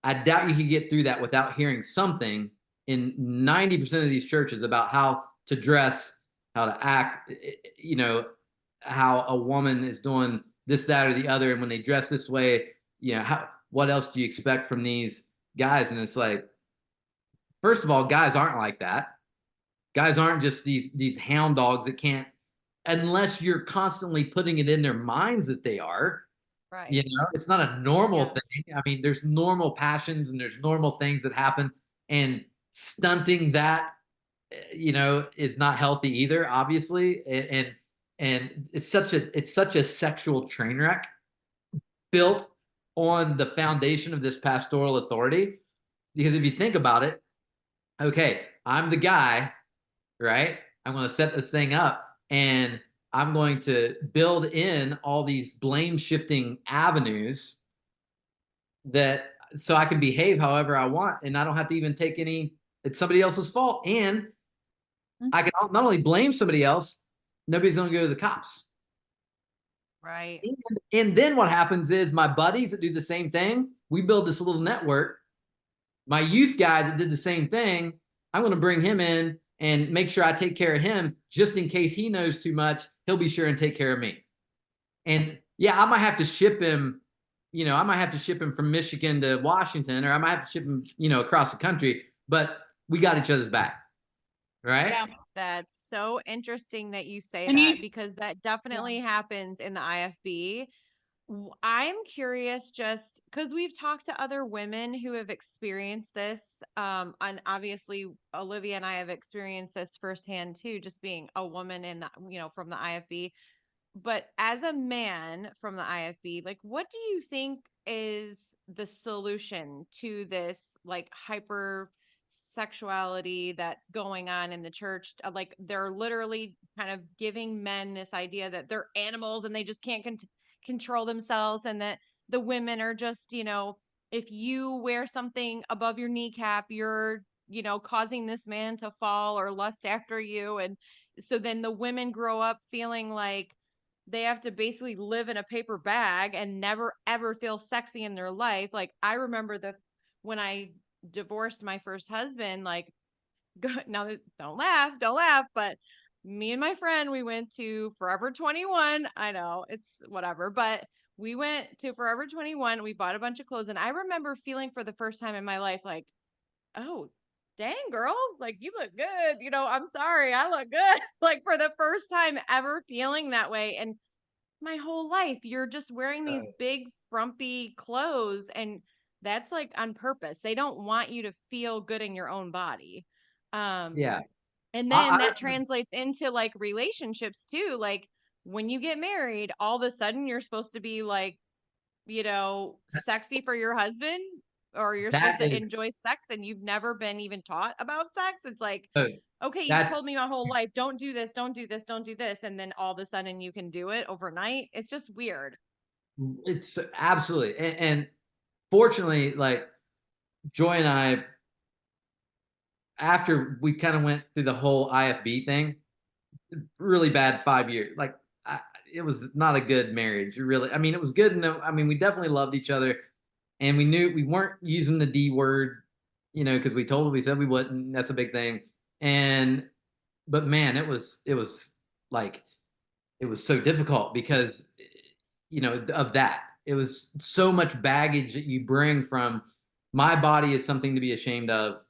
I doubt you could get through that without hearing something in 90% of these churches about how to dress, how to act, you know, how a woman is doing this, that, or the other. And when they dress this way, you know, what else do you expect from these guys? And it's like, first of all, guys aren't like that. Guys aren't just these hound dogs that can't, unless you're constantly putting it in their minds that they are. Right. You know, it's not a normal thing. I mean, there's normal passions and there's normal things that happen, and stunting that, you know, is not healthy either, obviously. And it's such a sexual train wreck built on the foundation of this pastoral authority. Because if you think about it, okay, I'm the guy, right? I'm going to set this thing up and I'm going to build in all these blame shifting avenues that so I can behave however I want and I don't have to even take any, it's somebody else's fault. And I can not only blame somebody else, nobody's going to go to the cops. Right. And then what happens is my buddies that do the same thing, we build this little network. My youth guy that did the same thing, I'm going to bring him in and make sure I take care of him just in case he knows too much. He'll be sure and take care of me. And yeah, I might have to ship him, I might have to ship him from Michigan to Washington, or I might have to ship him, across the country, but we got each other's back. Right? Yeah. That's so interesting that you say And that, because that definitely happens in the IFB. I'm curious, just because we've talked to other women who have experienced this, and obviously Olivia and I have experienced this firsthand too, just being a woman in the, from the IFB. But as a man from the IFB, like, what do you think is the solution to this, like, hyper sexuality that's going on in the church? Like, they're literally kind of giving men this idea that they're animals and they just can't control themselves, and that the women are just, if you wear something above your kneecap, you're, causing this man to fall or lust after you. And so then the women grow up feeling like they have to basically live in a paper bag and never ever feel sexy in their life. Like, I remember when I divorced my first husband, like, now don't laugh, but me and my friend, we went to Forever 21. I know it's whatever, but we went to Forever 21. We bought a bunch of clothes, and I remember feeling for the first time in my life, like, oh, dang, girl, like, you look good. I'm sorry, I look good. Like, for the first time ever feeling that way. And my whole life, you're just wearing these big, frumpy clothes, and that's like on purpose. They don't want you to feel good in your own body. Yeah. And then that translates into like relationships too. Like, when you get married, all of a sudden you're supposed to be like, sexy for your husband, or you're supposed to enjoy sex, and you've never been even taught about sex. It's like, okay, you told me my whole life, don't do this, don't do this, don't do this. And then all of a sudden you can do it overnight. It's just weird. It's absolutely. And fortunately, like, Joy and I, after we kind of went through the whole IFB thing, really bad 5 years. Like, it was not a good marriage. Really, I mean, it was good. We definitely loved each other, and we knew we weren't using the D word, because we said we wouldn't. That's a big thing. But man, it was like, it was so difficult because, of that. It was so much baggage that you bring from, my body is something to be ashamed of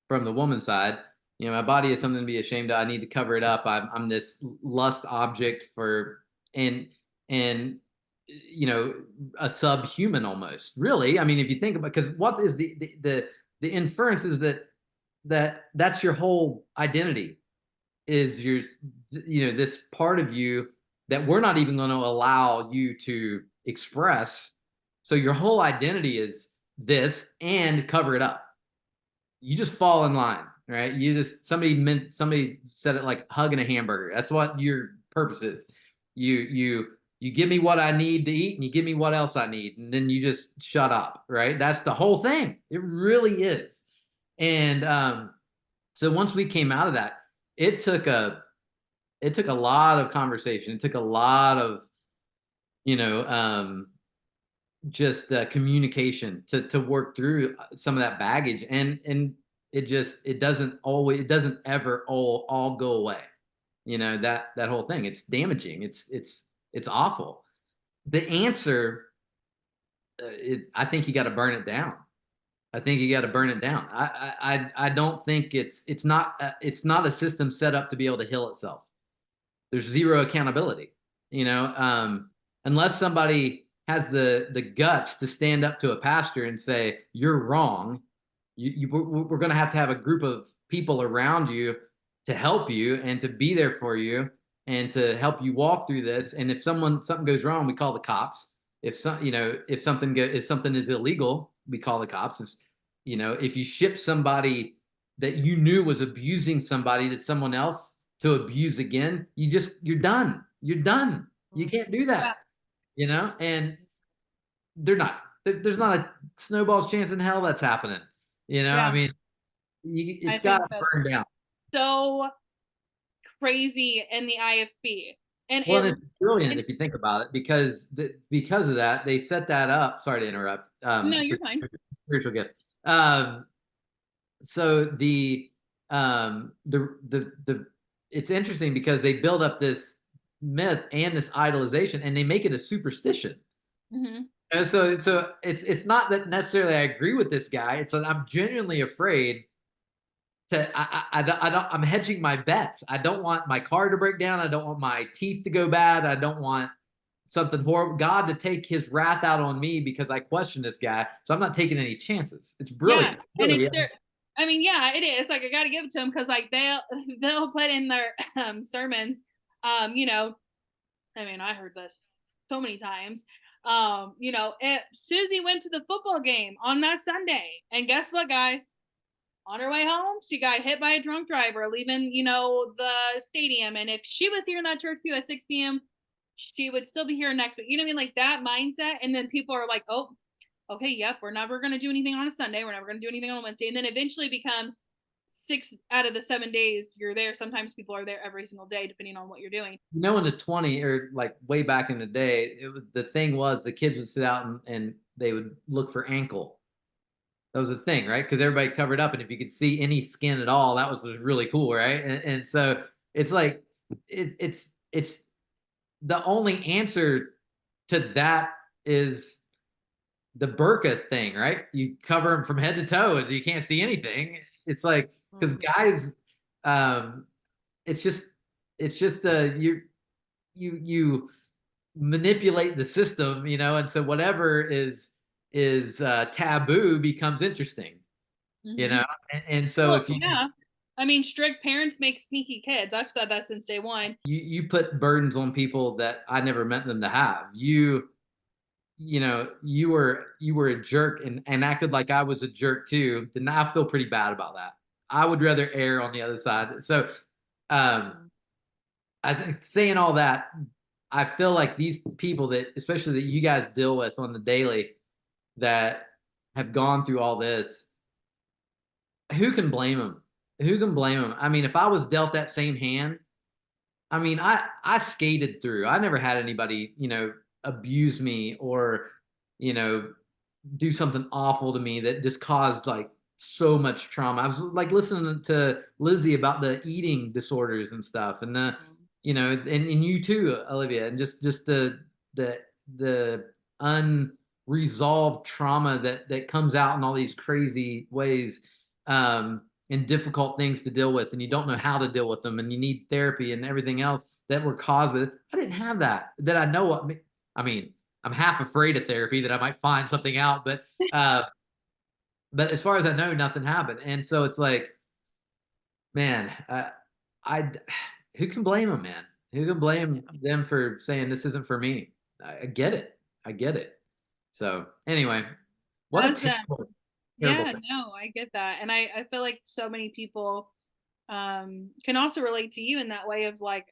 from the woman's side. My body is something to be ashamed of. I need to cover it up. I'm this lust object for, and a subhuman almost. Really, I mean, if you think about, because what is the inference is that's your whole identity, is your, this part of you that we're not even going to allow you to express. So your whole identity is this, and cover it up. You just fall in line, right? Somebody said it like hugging a hamburger. That's what your purpose is. You give me what I need to eat, and you give me what else I need, and then you just shut up, right? That's the whole thing. It really is. And so once we came out of that, it took a lot of conversation. It took a lot of, just communication to work through some of that baggage, and it doesn't ever all go away. That whole thing, it's damaging. It's awful. The answer, I think you got to burn it down. I think you got to burn it down. I don't think it's not a system set up to be able to heal itself. There's zero accountability, unless somebody has the guts to stand up to a pastor and say, you're wrong. We're going to have a group of people around you to help you and to be there for you and to help you walk through this. And if something goes wrong, we call the cops. if something is illegal, we call the cops. If you ship somebody that you knew was abusing somebody to someone else to abuse again, you're done. You're done. You can't do Yeah. that. And there's not a snowball's chance in hell that's happening. Yeah. I mean, it's I got think to burn down. so crazy in the IFB. And Well, and it's brilliant if you think about it, because of that, they set that up. Sorry to interrupt. no, It's a you're fine. spiritual gift. So it's interesting because they build up this myth and this idolization, and they make it a superstition. Mm-hmm. And so it's not that necessarily I agree with this guy. It's that I'm genuinely afraid I'm hedging my bets. I don't want my car to break down. I don't want my teeth to go bad. I don't want something horrible, God to take his wrath out on me because I question this guy. So I'm not taking any chances. It's brilliant. Yeah. Really. And I mean, yeah, it is. Like, I got to give it to them because like they'll put in their sermons, I mean, I heard this so many times. Susie went to the football game on that Sunday, and guess what, guys? On her way home, she got hit by a drunk driver leaving, the stadium. And if she was here in that church pew at 6 p.m., she would still be here next week. You know what I mean? Like that mindset. And then people are like, oh, okay, yep, we're never going to do anything on a Sunday. We're never going to do anything on a Wednesday. And then eventually becomes 6 out of the 7 days you're there. Sometimes people are there every single day, depending on what you're doing. In the 20 or like way back in the day, the thing was the kids would sit out and they would look for ankle. That was the thing, right? Because everybody covered up, and if you could see any skin at all, that was really cool, right? And so it's like it's the only answer to that is the burqa thing, right? You cover them from head to toe, and you can't see anything. It's like because guys, it's just you manipulate the system, and so whatever is taboo becomes interesting, Mm-hmm. and so if I mean, strict parents make sneaky kids. I've said that since day one. You put burdens on people that I never meant them to have. You were a jerk and acted like I was a jerk too. Then I feel pretty bad about that. I would rather err on the other side. So I think saying all that, I feel like these people that, especially that you guys deal with on the daily, that have gone through all this, who can blame them? Who can blame them? I mean, if I was dealt that same hand, I mean, I skated through. I never had anybody, abuse me or, do something awful to me that just caused like so much trauma. I was like listening to Lizzie about the eating disorders and stuff, and and you too, Olivia, and just the unresolved trauma that comes out in all these crazy ways, and difficult things to deal with, and you don't know how to deal with them, and you need therapy and everything else that were caused with it. I didn't have that I know what. I mean, I'm half afraid of therapy that I might find something out, but as far as I know, nothing happened, and so it's like, man, who can blame them, man? Who can blame them for saying this isn't for me? I get it. I get it. So anyway, what a terrible yeah, thing. no, I get that. And I feel like so many people can also relate to you in that way of like,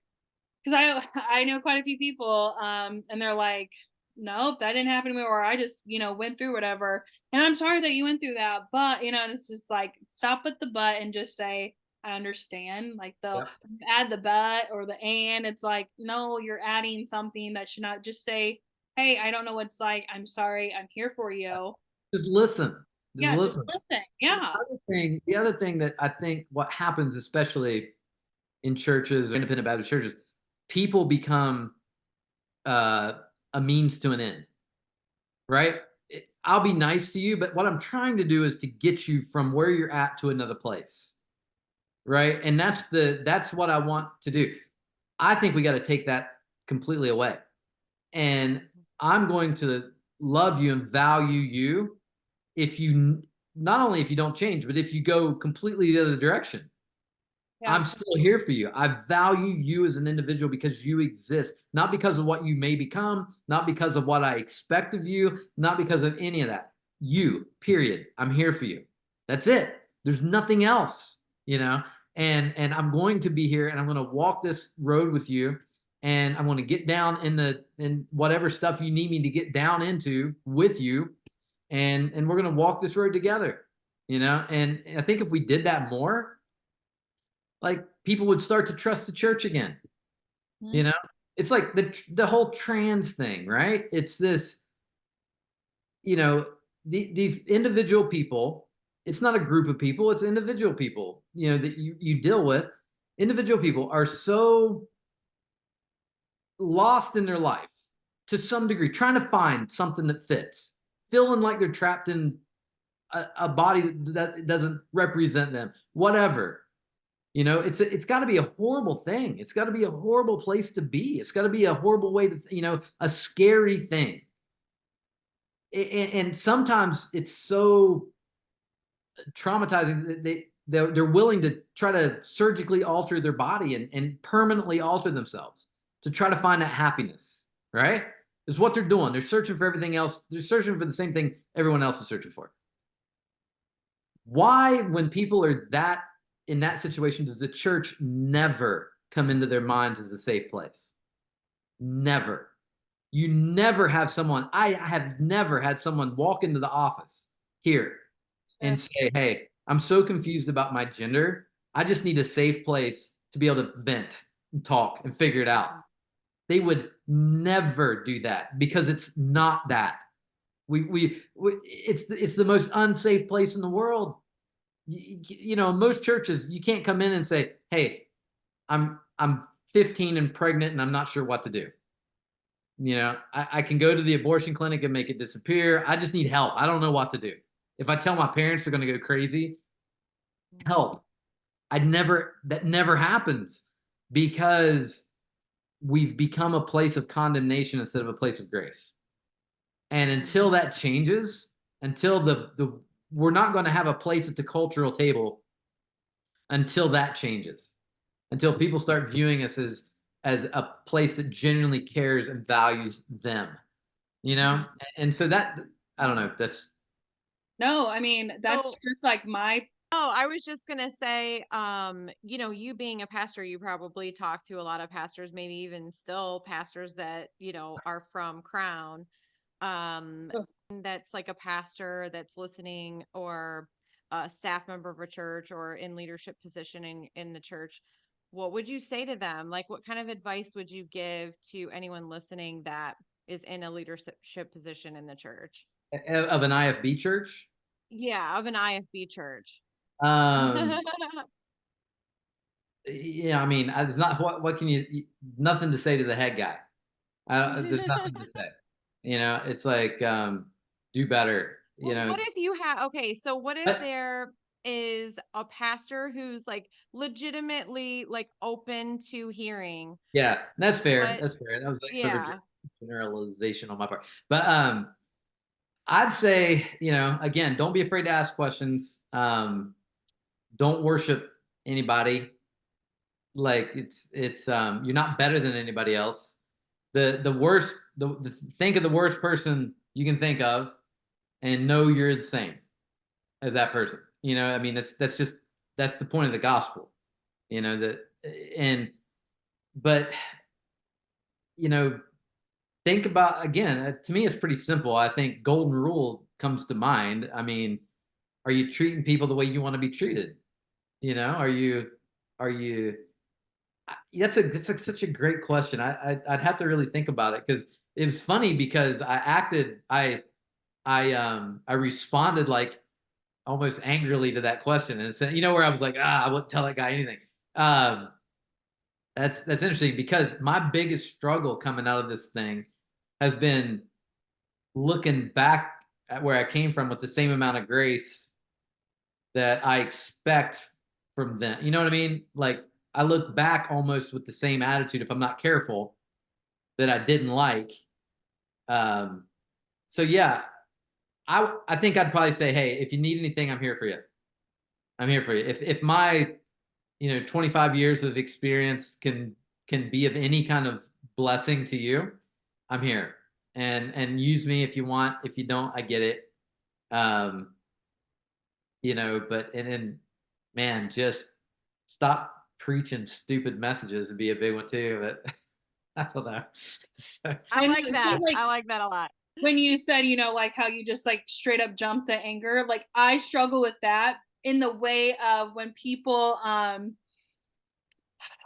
because I know quite a few people and they're like, nope, that didn't happen to me, or I just, went through whatever. And I'm sorry that you went through that. But, it's just like, stop with the but and just say, I understand. Like they'll add the but or the and. It's like, no, you're adding something that should not just say, hey, I don't know what it's like. I'm sorry. I'm here for you. Just listen. Just listen. Yeah. The other thing that I think what happens, especially in churches or independent Baptist churches, people become a means to an end, right? I'll be nice to you, but what I'm trying to do is to get you from where you're at to another place, right? And that's what I want to do. I think we got to take that completely away, and I'm going to love you and value you if you not only if you don't change, but if you go completely the other direction. Yeah. I'm still here for you. I value you as an individual because you exist, not because of what you may become, not because of what I expect of you, not because of any of that. You, period. I'm here for you. That's it. There's nothing else, you know? And I'm going to be here and I'm going to walk this road with you and I'm going to get down in whatever stuff you need me to get down into with you and we're going to walk this road together, you know? And I think if we did that more, like people would start to trust the church again. Mm-hmm. You know, it's like the whole trans thing, right? It's this, you know, these individual people. It's not a group of people; it's individual people. You know that you deal with. Individual people are so lost in their life to some degree, trying to find something that fits, feeling like they're trapped in a body that doesn't represent them. Whatever. You know, it's got to be a horrible thing. It's got to be a horrible place to be. It's got to be a horrible way to, you know, a scary thing. And sometimes it's so traumatizing that they're willing to try to surgically alter their body and permanently alter themselves to try to find that happiness, right? Is what they're doing. They're searching for everything else. They're searching for the same thing everyone else is searching for. Why, when people are that in that situation, does the church never come into their minds as a safe place? Never. You never have someone, I have never had someone walk into the office here and say, hey, I'm so confused about my gender. I just need a safe place to be able to vent and talk and figure it out. They would never do that because it's not that. It's the most unsafe place in the world. You know, most churches, you can't come in and say, hey, I'm 15 and pregnant and I'm not sure what to do. You know, I can go to the abortion clinic and make it disappear. I just need help. I don't know what to do. If I tell my parents, they're going to go crazy. Help. That never happens because we've become a place of condemnation instead of a place of grace. And until that changes, until we're not going to have a place at the cultural table until that changes, until people start viewing us as a place that genuinely cares and values them, you know? And so that, I don't know, that's. No, I mean, that's just like my. Oh, I was just gonna say, you know, you being a pastor, you probably talk to a lot of pastors, maybe even still pastors that, you know, are from Crown. That's like a pastor that's listening or a staff member of a church or in leadership position in the church. What would you say to them? Like, what kind of advice would you give to anyone listening that is in a leadership position in the church? Of an IFB church? Yeah, of an IFB church. Um, yeah, I mean, there's not what can you nothing to say to the head guy. There's nothing to say. You know, it's like do better. You Well, know, what if you have okay, so what if but there is a pastor who's like legitimately like open to hearing yeah, that's fair. what That's fair. That was like yeah. overgeneralization on my part. But I'd say, you know, again, don't be afraid to ask questions. Don't worship anybody. Like it's you're not better than anybody else. The worst think of the worst person you can think of and know you're the same as that person. You know, I mean that's just that's the point of the gospel. You know that and but you know think about again to me it's pretty simple. I think golden rule comes to mind. I mean, are you treating people the way you want to be treated? You know, are you that's such a great question. I'd have to really think about it because it was funny because I responded like almost angrily to that question and said, you know, where I was like, I wouldn't tell that guy anything. Um, that's interesting because my biggest struggle coming out of this thing has been looking back at where I came from with the same amount of grace that I expect from them. You know what I mean? Like I look back almost with the same attitude if I'm not careful that I didn't like. Um, so yeah, I think I'd probably say, hey, if you need anything, I'm here for you. I'm here for you. If my 25 years of experience can be of any kind of blessing to you, I'm here. And use me if you want. If you don't, I get it. Um, but and man, just stop preaching stupid messages would be a big one too. But I don't know. So, I like that. I like that a lot. When you said, like how you just like straight up jump to anger, like I struggle with that in the way of when people,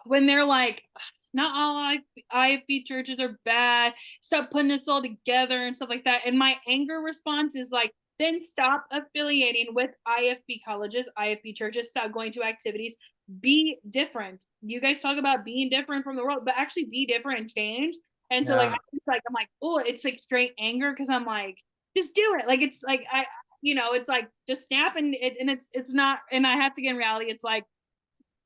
when they're like, not all IFB churches are bad, stop putting this all together and stuff like that. And my anger response is like, then stop affiliating with IFB colleges, IFB churches, stop going to activities, be different. You guys talk about being different from the world, but actually be different and change. And so like, I'm like, oh, it's like straight anger. Cause I'm like, just do it. Like, it's like, it's like just snap and it's not, and I have to get in reality. It's like,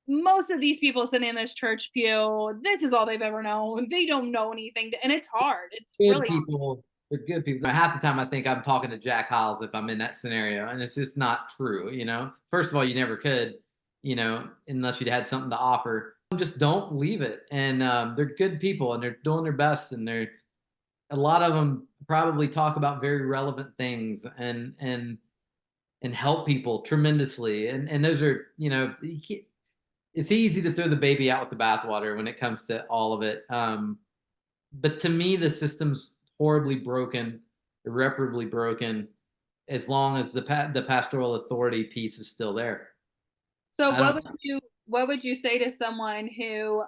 most of these people sitting in this church pew, this is all they've ever known. They don't know anything, and it's hard. It's good really people. Hard. They're good people. Half the time, I think I'm talking to Jack Hiles if I'm in that scenario, and it's just not true. First of all, you never could, unless you'd had something to offer. Just don't leave it. And they're good people, and they're doing their best, and a lot of them probably talk about very relevant things and help people tremendously. And those are, it's easy to throw the baby out with the bathwater when it comes to all of it. But to me, the system's horribly broken, irreparably broken, as long as the pastoral authority piece is still there. So what would you say to someone who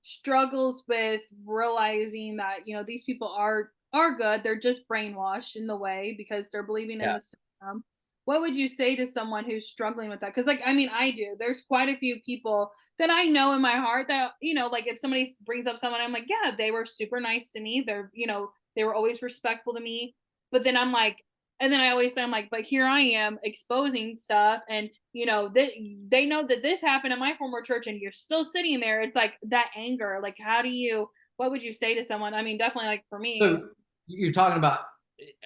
struggles with realizing that these people are good, they're just brainwashed in the way because they're believing in the system? What would you say to someone who's struggling with that? Because I do. There's quite a few people that I know in my heart that, like if somebody brings up someone, I'm like, yeah, they were super nice to me. They were always respectful to me. But then I'm like, and then I always say, I'm like, but here I am exposing stuff. And, they know that this happened in my former church and you're still sitting there. It's like that anger. Like, what would you say to someone? Definitely like for me. So you're talking about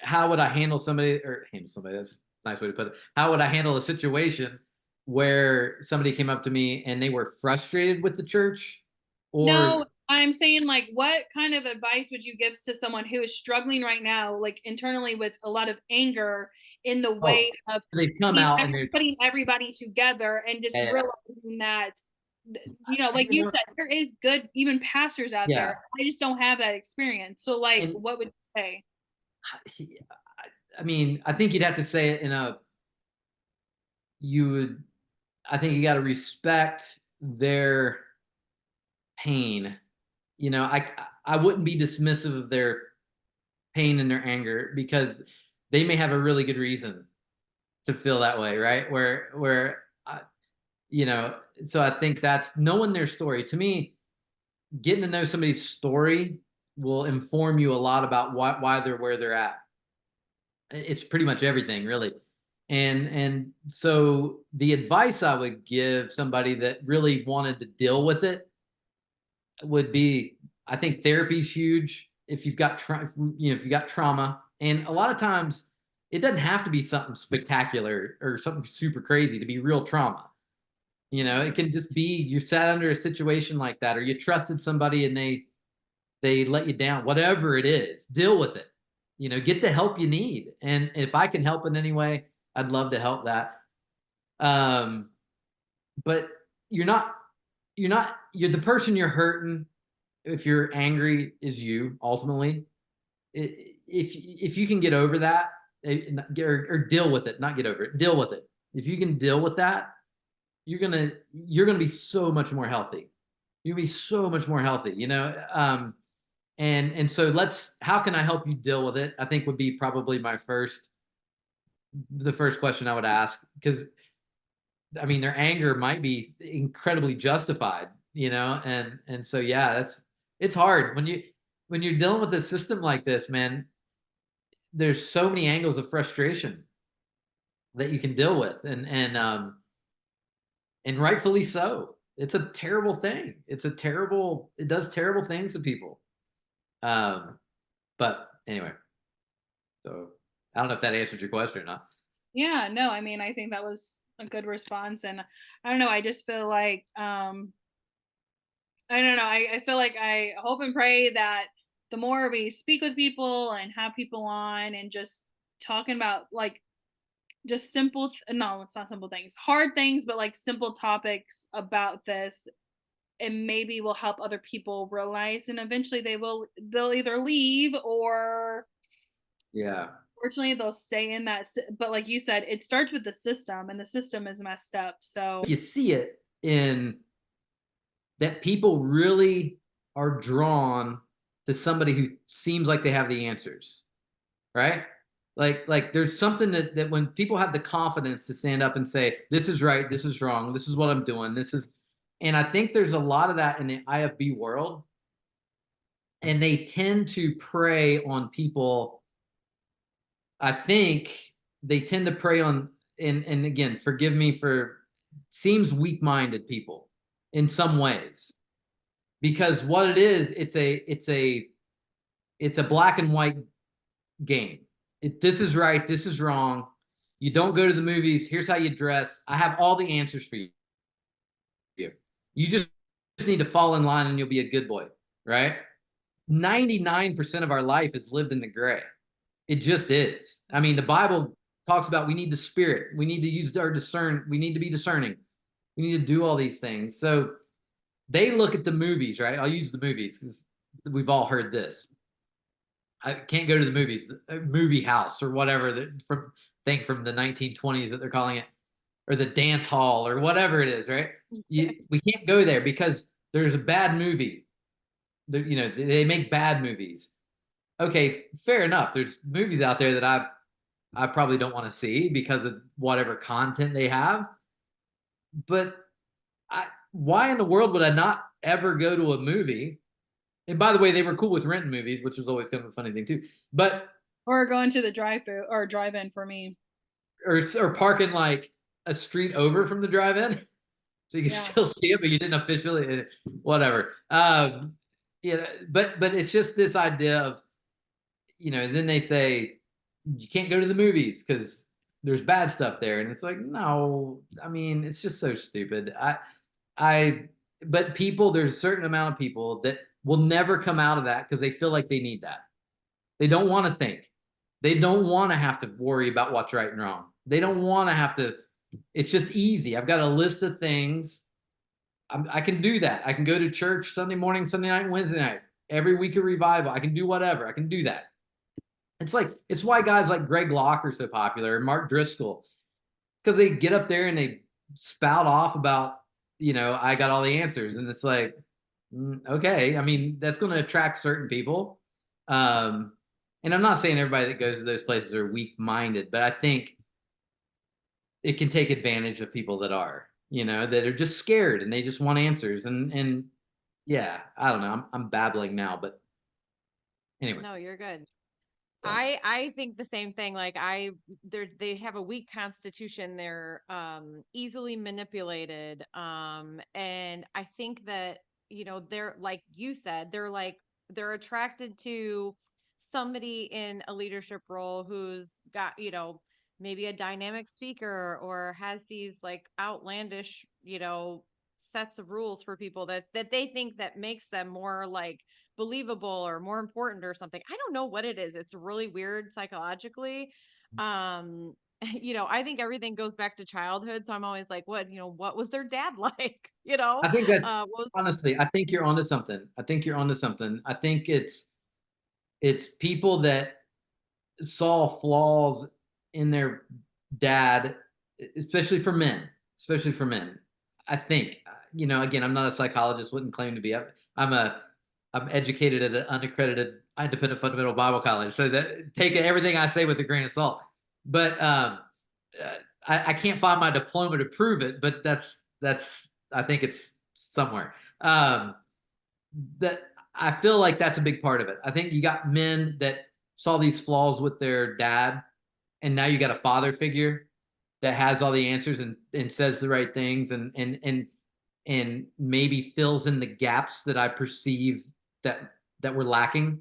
how would I handle somebody. That's nice way to put it. How would I handle a situation where somebody came up to me and they were frustrated with the church? Or no, I'm saying like, what kind of advice would you give to someone who is struggling right now, like internally with a lot of anger in the way of they've come out and they're putting everybody together and just realizing that, like you said, there is good, even pastors out there. I just don't have that experience. So like, what would you say? I think you'd have to say it I think you got to respect their pain. I wouldn't be dismissive of their pain and their anger because they may have a really good reason to feel that way, right? So I think that's knowing their story. To me, getting to know somebody's story will inform you a lot about why they're where they're at. It's pretty much everything, really. And so the advice I would give somebody that really wanted to deal with it would be, I think therapy's huge. If you've got trauma, and a lot of times it doesn't have to be something spectacular or something super crazy to be real trauma. It can just be you sat under a situation like that, or you trusted somebody and they let you down. Whatever it is, deal with it. Get the help you need. And if I can help in any way, I'd love to help that. But you're the person you're hurting. If you're angry is you ultimately. If you can get over that or deal with it, not get over it, deal with it. If you can deal with that, you're gonna be so much more healthy. You'll be so much more healthy, and so how can I help you deal with it? I think would be probably the first question I would ask, because their anger might be incredibly justified, and so it's hard when you're dealing with a system like this, man. There's so many angles of frustration that you can deal with, and rightfully so. It's a terrible thing. It does terrible things to people. But anyway, so I don't know if that answered your question or not. Yeah, no, I mean, I think that was a good response. And I don't know, I just feel like, I don't know, I feel like I hope and pray that the more we speak with people and have people on and just talking about like just simple, no, it's not simple things, hard things, but like simple topics about this, and maybe will help other people realize, and eventually they'll either leave or Yeah. fortunately they'll stay in that. But like you said, it starts with the system, and the system is messed up. So You see it in that people really are drawn to somebody who seems like they have the answers, right? Like there's something that when people have the confidence to stand up and say, this is right, this is wrong, this is what I'm doing, this is, and I think there's a lot of that in the IFB world, and they tend to prey on people. I think they tend to prey on, and again, forgive me for, seems weak-minded people in some ways, because what it is, it's a black and white game. This is right, this is wrong. You don't go to the movies. Here's how you dress. I have all the answers for you. You just need to fall in line and you'll be a good boy, right? 99% of our life is lived in the gray. It just is. I mean, the Bible talks about we need the Spirit. We need to use our we need to be discerning. We need to do all these things. So they look at the movies, right? I'll use the movies because we've all heard this. I can't go to the movies, movie house or whatever, from the 1920s that they're calling it, or the dance hall or whatever it is, right? We can't go there because there's a bad movie. They make bad movies. Okay, fair enough. There's movies out there that I probably don't want to see because of whatever content they have. But why in the world would I not ever go to a movie? And by the way, they were cool with renting movies, which was always kind of a funny thing too. But or going to the drive-through or drive-in for me, or parking like a street over from the drive-in, so you can still see it, but you didn't officially, whatever. Yeah, but it's just this idea of, then they say you can't go to the movies because there's bad stuff there, and it's like, no, I mean, it's just so stupid. But people, there's a certain amount of people that will never come out of that because they feel like they need that. They don't want to think. They don't want to have to worry about what's right and wrong. They don't want to have to. It's just easy. I've got a list of things. I can do that. I can go to church Sunday morning, Sunday night, and Wednesday night. Every week of revival. I can do whatever. I can do that. It's why guys like Greg Locke are so popular, and Mark Driscoll, because they get up there and they spout off about, I got all the answers. And it's like, okay. I mean, that's going to attract certain people. And I'm not saying everybody that goes to those places are weak-minded, but I think it can take advantage of people that are, that are just scared and they just want answers. And yeah, I don't know. I'm babbling now, but anyway. No, you're good. So. I think the same thing. Like they have a weak constitution. They're easily manipulated. And I think that, they're, like you said, they're attracted to somebody in a leadership role who's got, maybe a dynamic speaker or has these like outlandish, sets of rules for people that they think that makes them more like believable or more important or something. I don't know what it is. It's really weird psychologically. I think everything goes back to childhood. So I'm always like, what was their dad like? I think that's honestly, I think you're onto something. I think it's people that saw flaws in their dad, especially for men. I think, again, I'm not a psychologist, wouldn't claim to be. I'm educated at an unaccredited independent fundamental Bible college, so that take everything I say with a grain of salt. But I can't find my diploma to prove it. But that's I think it's somewhere. That I feel like that's a big part of it. I think you got men that saw these flaws with their dad, and now you got a father figure that has all the answers and says the right things and maybe fills in the gaps that I perceive that were lacking.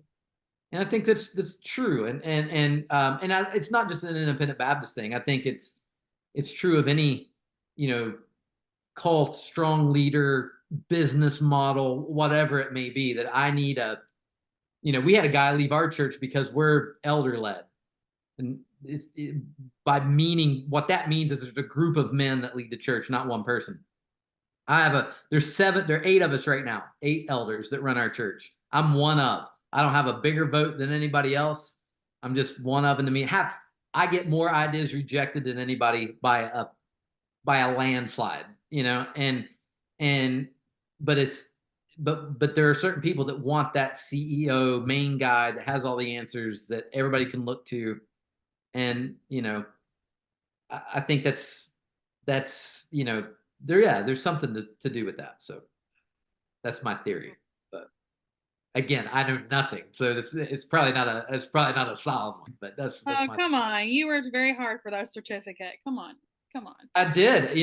And I think that's true. It's not just an independent Baptist thing. I think it's true of any, cult, strong leader, business model, whatever it may be, that I need we had a guy leave our church because we're elder led. And by meaning, what that means is there's a group of men that lead the church, not one person. There's 8 of us right now, 8 elders that run our church. I'm one of. I don't have a bigger vote than anybody else. I'm just one of, and to me, I get more ideas rejected than anybody by a landslide, and but there are certain people that want that CEO main guy that has all the answers that everybody can look to, and I think that's there's something to do with that. So that's my theory. But again, I know nothing, so it's probably not a solid one. But that's Oh, my come on. You worked very hard for that certificate. Come on. Come on. I did.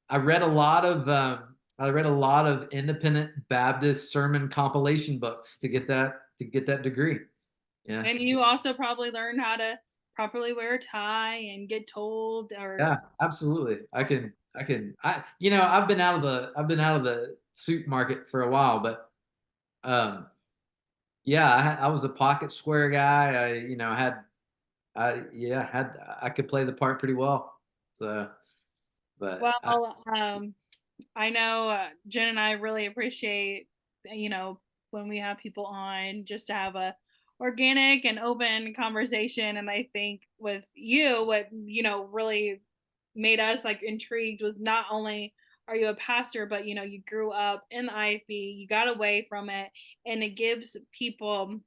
I read a lot of independent Baptist sermon compilation books to get that degree. Yeah. And you also probably learned how to properly wear a tie and get told or Yeah, absolutely. I've been out of the suit market for a while, but yeah, I was a pocket square guy. I could play the part pretty well. So, but I know Jen and I really appreciate, when we have people on just to have a organic and open conversation. And I think with you, what, really made us like intrigued was not only are you a pastor, but, you grew up in the IFB, you got away from it, and it gives people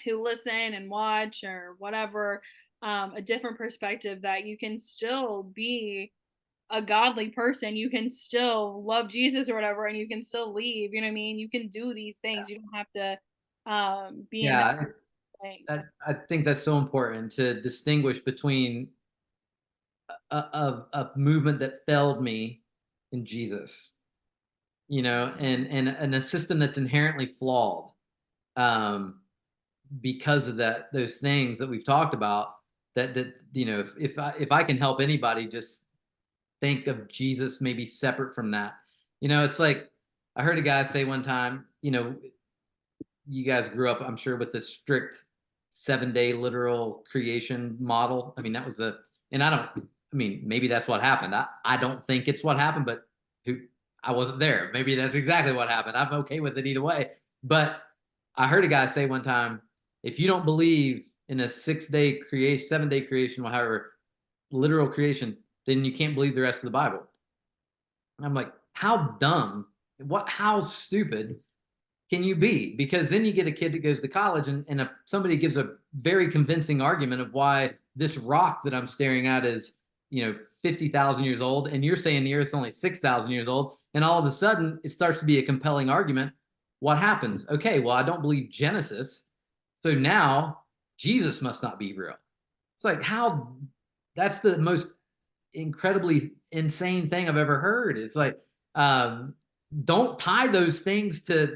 who listen and watch or whatever a different perspective that you can still be a godly person, you can still love Jesus or whatever, and you can still leave. You know what I mean? You can do these things. You don't have to be in that thing. I think that's so important to distinguish between a movement that failed me in Jesus, and a system that's inherently flawed, because of those things that we've talked about. If I can help anybody, just think of Jesus maybe separate from that. It's like I heard a guy say one time, you guys grew up, I'm sure, with the strict 7-day literal creation model. I mean, maybe that's what happened. I don't think it's what happened, but I wasn't there. Maybe that's exactly what happened. I'm okay with it either way. But I heard a guy say one time, if you don't believe in a 6-day creation, 7-day creation, however, literal creation, then you can't believe the rest of the Bible. I'm like, how dumb, how stupid can you be? Because then you get a kid that goes to college and somebody gives a very convincing argument of why this rock that I'm staring at is, 50,000 years old, and you're saying the Earth's only 6,000 years old, and all of a sudden it starts to be a compelling argument. What happens? Okay, well, I don't believe Genesis, so now Jesus must not be real. It's like, that's the most incredibly insane thing I've ever heard. It's like, don't tie those things to,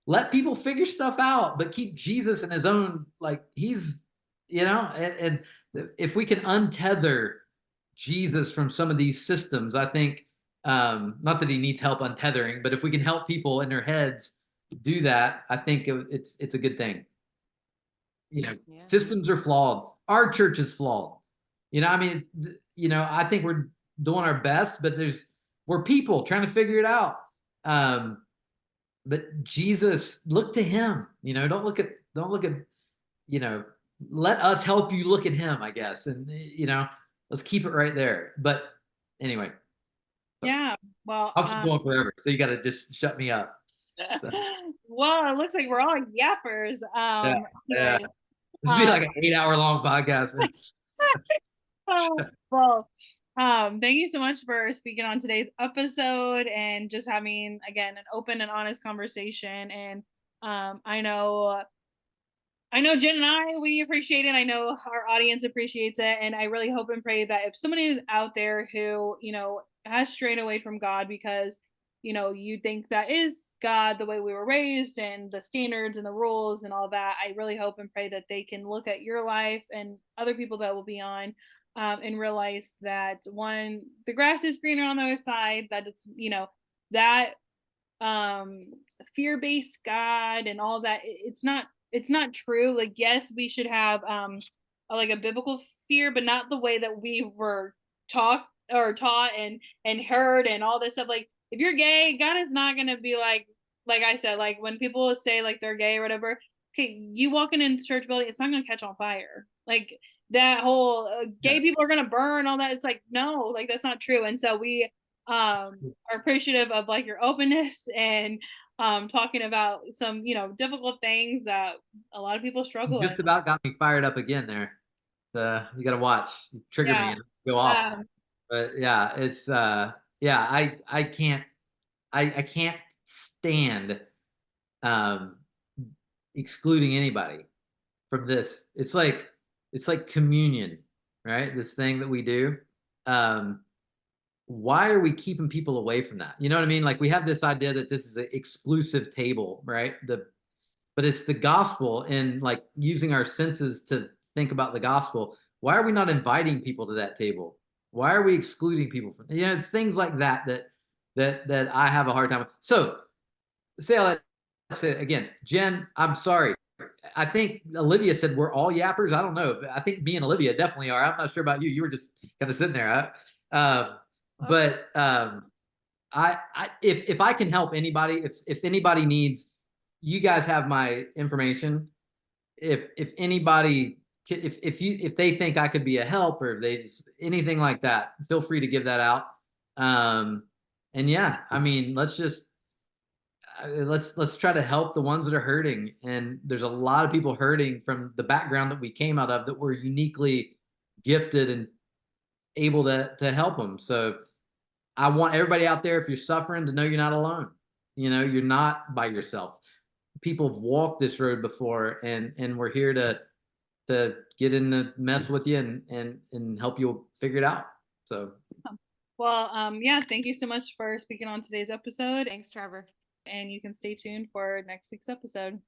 let people figure stuff out, but keep Jesus in his own, like he's, and if we can untether Jesus from some of these systems, I think, not that he needs help untethering, but if we can help people in their heads do that, I think it's a good thing. Systems are flawed. Our church is flawed. I think we're doing our best, but we're people trying to figure it out. But Jesus, look to him. Don't look at, let us help you look at him, I guess. And, let's keep it right there. But anyway. Yeah. Well, I'll keep going forever. So you got to just shut me up. So. Well, it looks like we're all yappers. Yeah. This would be like an 8-hour-long podcast. Well, thank you so much for speaking on today's episode and just having, again, an open and honest conversation. And I know Jen and we appreciate it. I know our audience appreciates it. And I really hope and pray that if somebody is out there who, has strayed away from God because you think that is God, the way we were raised and the standards and the rules and all that, I really hope and pray that they can look at your life and other people that will be on, and realize that, one, the grass is greener on the other side, that it's, that fear-based God and all that, it's not true. Like, yes, we should have like a biblical fear, but not the way that we were taught and heard and all this stuff. Like, if you're gay, God is not gonna be like I said, like when people say like they're gay or whatever, okay, you walking in the church building, it's not gonna catch on fire. Like that whole gay people are gonna burn, all that. It's like, no, like that's not true. And so we are appreciative of like your openness and talking about some difficult things that a lot of people struggle with. Just about got me fired up again there. You got to watch. You trigger me and go off. But yeah, it's yeah, I can't stand excluding anybody from this. It's like communion, right? This thing that we do. Why are we keeping people away from that? You know what I mean? Like, we have this idea that this is an exclusive table, right? But it's the gospel, and like using our senses to think about the gospel. Why are we not inviting people to that table? Why are we excluding people from? It's things like that I have a hard time with. So, say again, Jen, I'm sorry. I think Olivia said we're all yappers. I don't know. I think me and Olivia definitely are. I'm not sure about you. You were just kind of sitting there. But if I can help anybody, if anybody needs, you guys have my information. If anybody, if they think I could be a help, or if they just anything like that, feel free to give that out. And yeah, I mean, let's try to help the ones that are hurting. And there's a lot of people hurting from the background that we came out of, that we're uniquely gifted and able to help them. So I want everybody out there, if you're suffering, to know you're not alone. You're not by yourself. People have walked this road before, and we're here to get in the mess with you and help you figure it out. So, well, yeah, thank you so much for speaking on today's episode. Thanks, Trevor. And you can stay tuned for next week's episode.